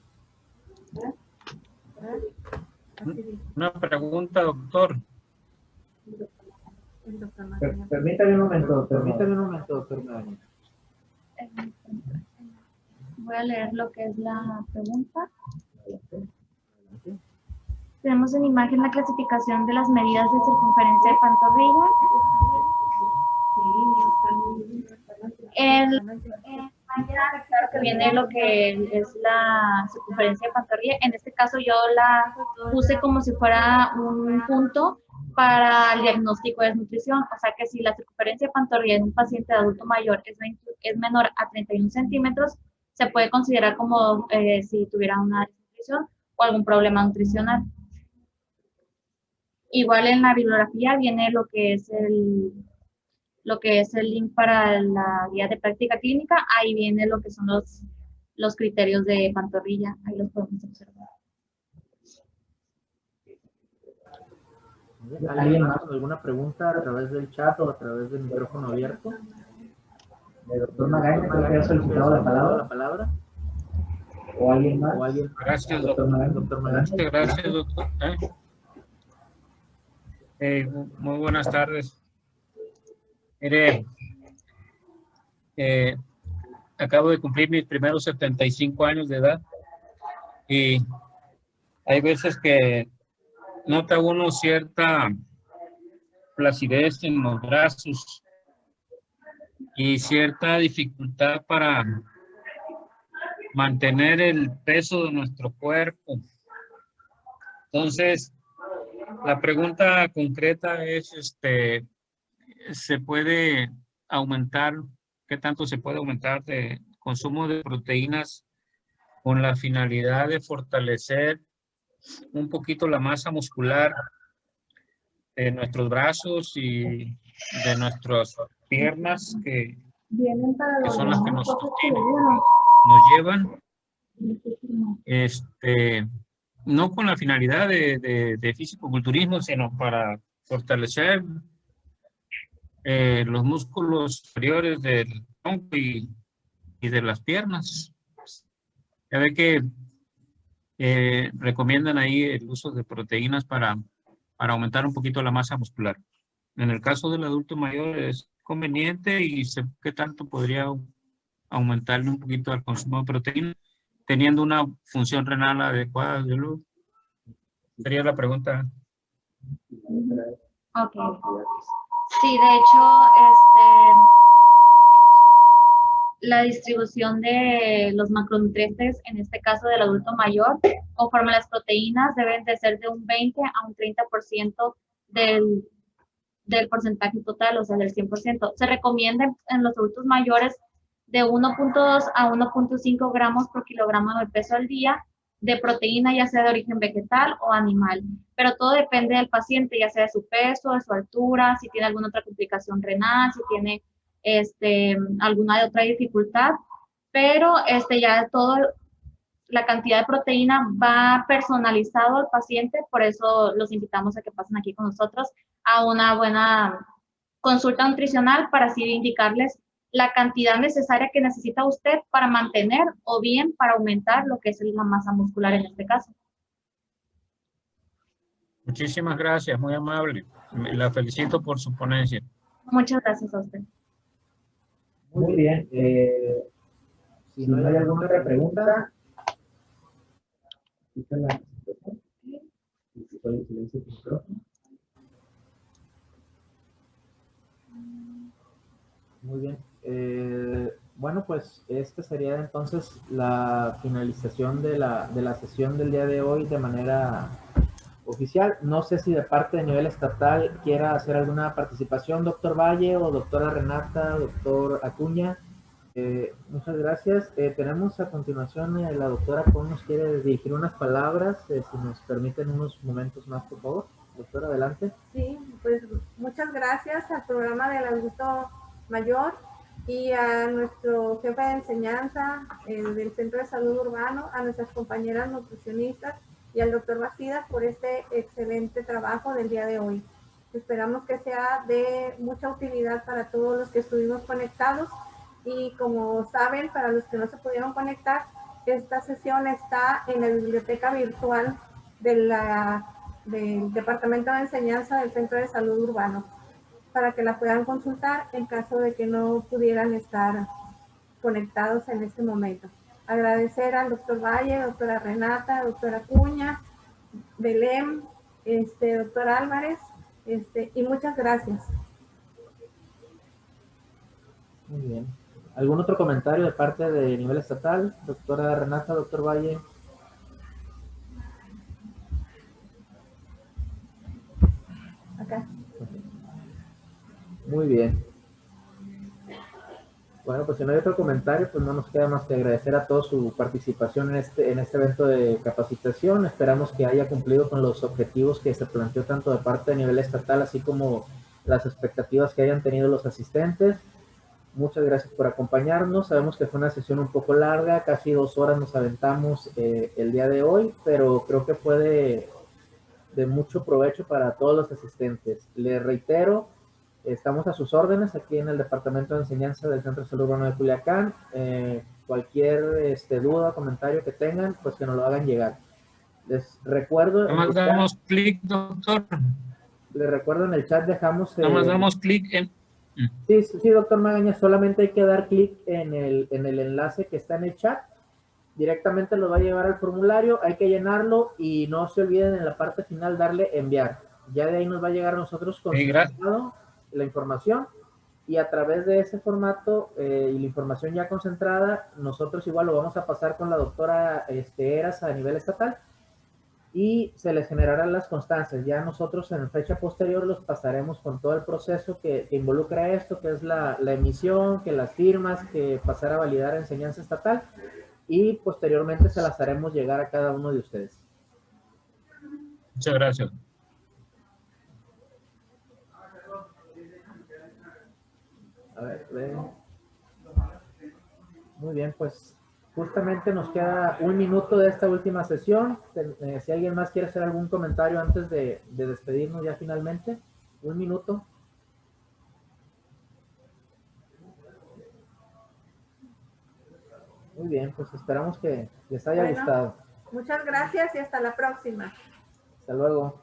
[SPEAKER 6] Una pregunta, doctor.
[SPEAKER 1] Permítame un momento, doctor Magaña.
[SPEAKER 9] Voy a leer lo que es la pregunta. Tenemos en imagen la clasificación de las medidas de circunferencia de pantorrilla. Claro que viene lo que es la circunferencia de pantorrilla. En este caso yo la puse como si fuera un punto para el diagnóstico de desnutrición. O sea que si la circunferencia de pantorrilla en un paciente adulto mayor es menor a 31 centímetros, se puede considerar como si tuviera una desnutrición o algún problema nutricional. Igual en la bibliografía viene lo que es el link para la guía de práctica clínica. Ahí viene lo que son los criterios de pantorrilla. Ahí los podemos observar.
[SPEAKER 1] ¿Alguien más con alguna pregunta a través del chat o a través del micrófono abierto? ¿El doctor Magaña que ha solicitado la palabra? ¿O alguien más?
[SPEAKER 6] Gracias, doctor Magaña. Gracias, doctor. Muy buenas tardes. Mire, acabo de cumplir mis primeros 75 años de edad y hay veces que nota uno cierta flacidez en los brazos y cierta dificultad para mantener el peso de nuestro cuerpo. Entonces, la pregunta concreta es, ¿se puede aumentar? ¿Qué tanto se puede aumentar de consumo de proteínas con la finalidad de fortalecer un poquito la masa muscular de nuestros brazos y de nuestras piernas que son las que nos sostienen, nos llevan, no con la finalidad de fisicoculturismo, sino para fortalecer los músculos superiores del tronco y de las piernas. Ya ve que recomiendan ahí el uso de proteínas para aumentar un poquito la masa muscular. En el caso del adulto mayor es conveniente y qué tanto podría aumentarle un poquito el consumo de proteínas teniendo una función renal adecuada. Sería la pregunta.
[SPEAKER 9] Ok. Sí, de hecho, la distribución de los macronutrientes, en este caso del adulto mayor, conforme a las proteínas, deben de ser de un 20 a un 30% del porcentaje total, o sea, del 100%. Se recomienda en los adultos mayores de 1.2 a 1.5 gramos por kilogramo de peso al día de proteína, ya sea de origen vegetal o animal. Pero todo depende del paciente, ya sea de su peso, de su altura, si tiene alguna otra complicación renal, si tiene alguna otra dificultad, pero ya todo la cantidad de proteína va personalizado al paciente, por eso los invitamos a que pasen aquí con nosotros a una buena consulta nutricional para así indicarles la cantidad necesaria que necesita usted para mantener o bien para aumentar lo que es la masa muscular en este caso.
[SPEAKER 6] Muchísimas gracias, muy amable. La felicito por su ponencia.
[SPEAKER 9] Muchas gracias a usted.
[SPEAKER 1] Muy bien. Si no hay alguna otra pregunta. Muy bien. Bueno, pues esta sería entonces la finalización de la sesión del día de hoy de manera oficial. No sé si de parte de nivel estatal quiera hacer alguna participación, doctor Valle o doctora Renata, doctor Acuña. Muchas gracias. Tenemos a continuación la doctora Pon nos quiere dirigir unas palabras, si nos permiten unos momentos más, por favor. Doctora, adelante.
[SPEAKER 10] Sí, pues muchas gracias al programa del adulto mayor y a nuestro jefe de enseñanza del Centro de Salud Urbano, a nuestras compañeras nutricionistas y al doctor Bastidas por este excelente trabajo del día de hoy. Esperamos que sea de mucha utilidad para todos los que estuvimos conectados. Y como saben, para los que no se pudieron conectar, esta sesión está en la biblioteca virtual del Departamento de Enseñanza del Centro de Salud Urbano, para que la puedan consultar en caso de que no pudieran estar conectados en este momento. Agradecer al doctor Valle, doctora Renata, doctora Cuña, Belén, doctor Álvarez, y muchas gracias.
[SPEAKER 1] Muy bien. ¿Algún otro comentario de parte de nivel estatal? Doctora Renata, doctor Valle.
[SPEAKER 10] Acá.
[SPEAKER 1] Muy bien. Bueno, pues si no hay otro comentario, pues no nos queda más que agradecer a todos su participación en este evento de capacitación. Esperamos que haya cumplido con los objetivos que se planteó tanto de parte de nivel estatal, así como las expectativas que hayan tenido los asistentes. Muchas gracias por acompañarnos. Sabemos que fue una sesión un poco larga, casi 2 horas nos aventamos el día de hoy, pero creo que fue de mucho provecho para todos los asistentes. Les reitero, estamos a sus órdenes aquí en el Departamento de Enseñanza del Centro de Salud Urbano de Culiacán. Cualquier duda o comentario que tengan, pues que nos lo hagan llegar. Les recuerdo...
[SPEAKER 6] Nada más damos clic, doctor.
[SPEAKER 1] Les recuerdo en el chat dejamos...
[SPEAKER 6] Nada más damos clic en...
[SPEAKER 1] Sí, doctor Magaña, solamente hay que dar clic en el enlace que está en el chat. Directamente lo va a llevar al formulario, hay que llenarlo y no se olviden en la parte final darle enviar. Ya de ahí nos va a llegar a nosotros con la información y a través de ese formato y la información ya concentrada, nosotros igual lo vamos a pasar con la doctora Eras a nivel estatal y se les generarán las constancias. Ya nosotros en fecha posterior los pasaremos con todo el proceso que involucra esto, que es la emisión, que las firmas, que pasar a validar enseñanza estatal y posteriormente se las haremos llegar a cada uno de ustedes.
[SPEAKER 6] Muchas gracias.
[SPEAKER 1] A ver. Muy bien, pues justamente nos queda 1 minuto de esta última sesión. Si alguien más quiere hacer algún comentario antes de despedirnos ya finalmente. 1 minuto. Muy bien, pues esperamos que les haya gustado.
[SPEAKER 10] Muchas gracias y hasta la próxima.
[SPEAKER 1] Hasta luego.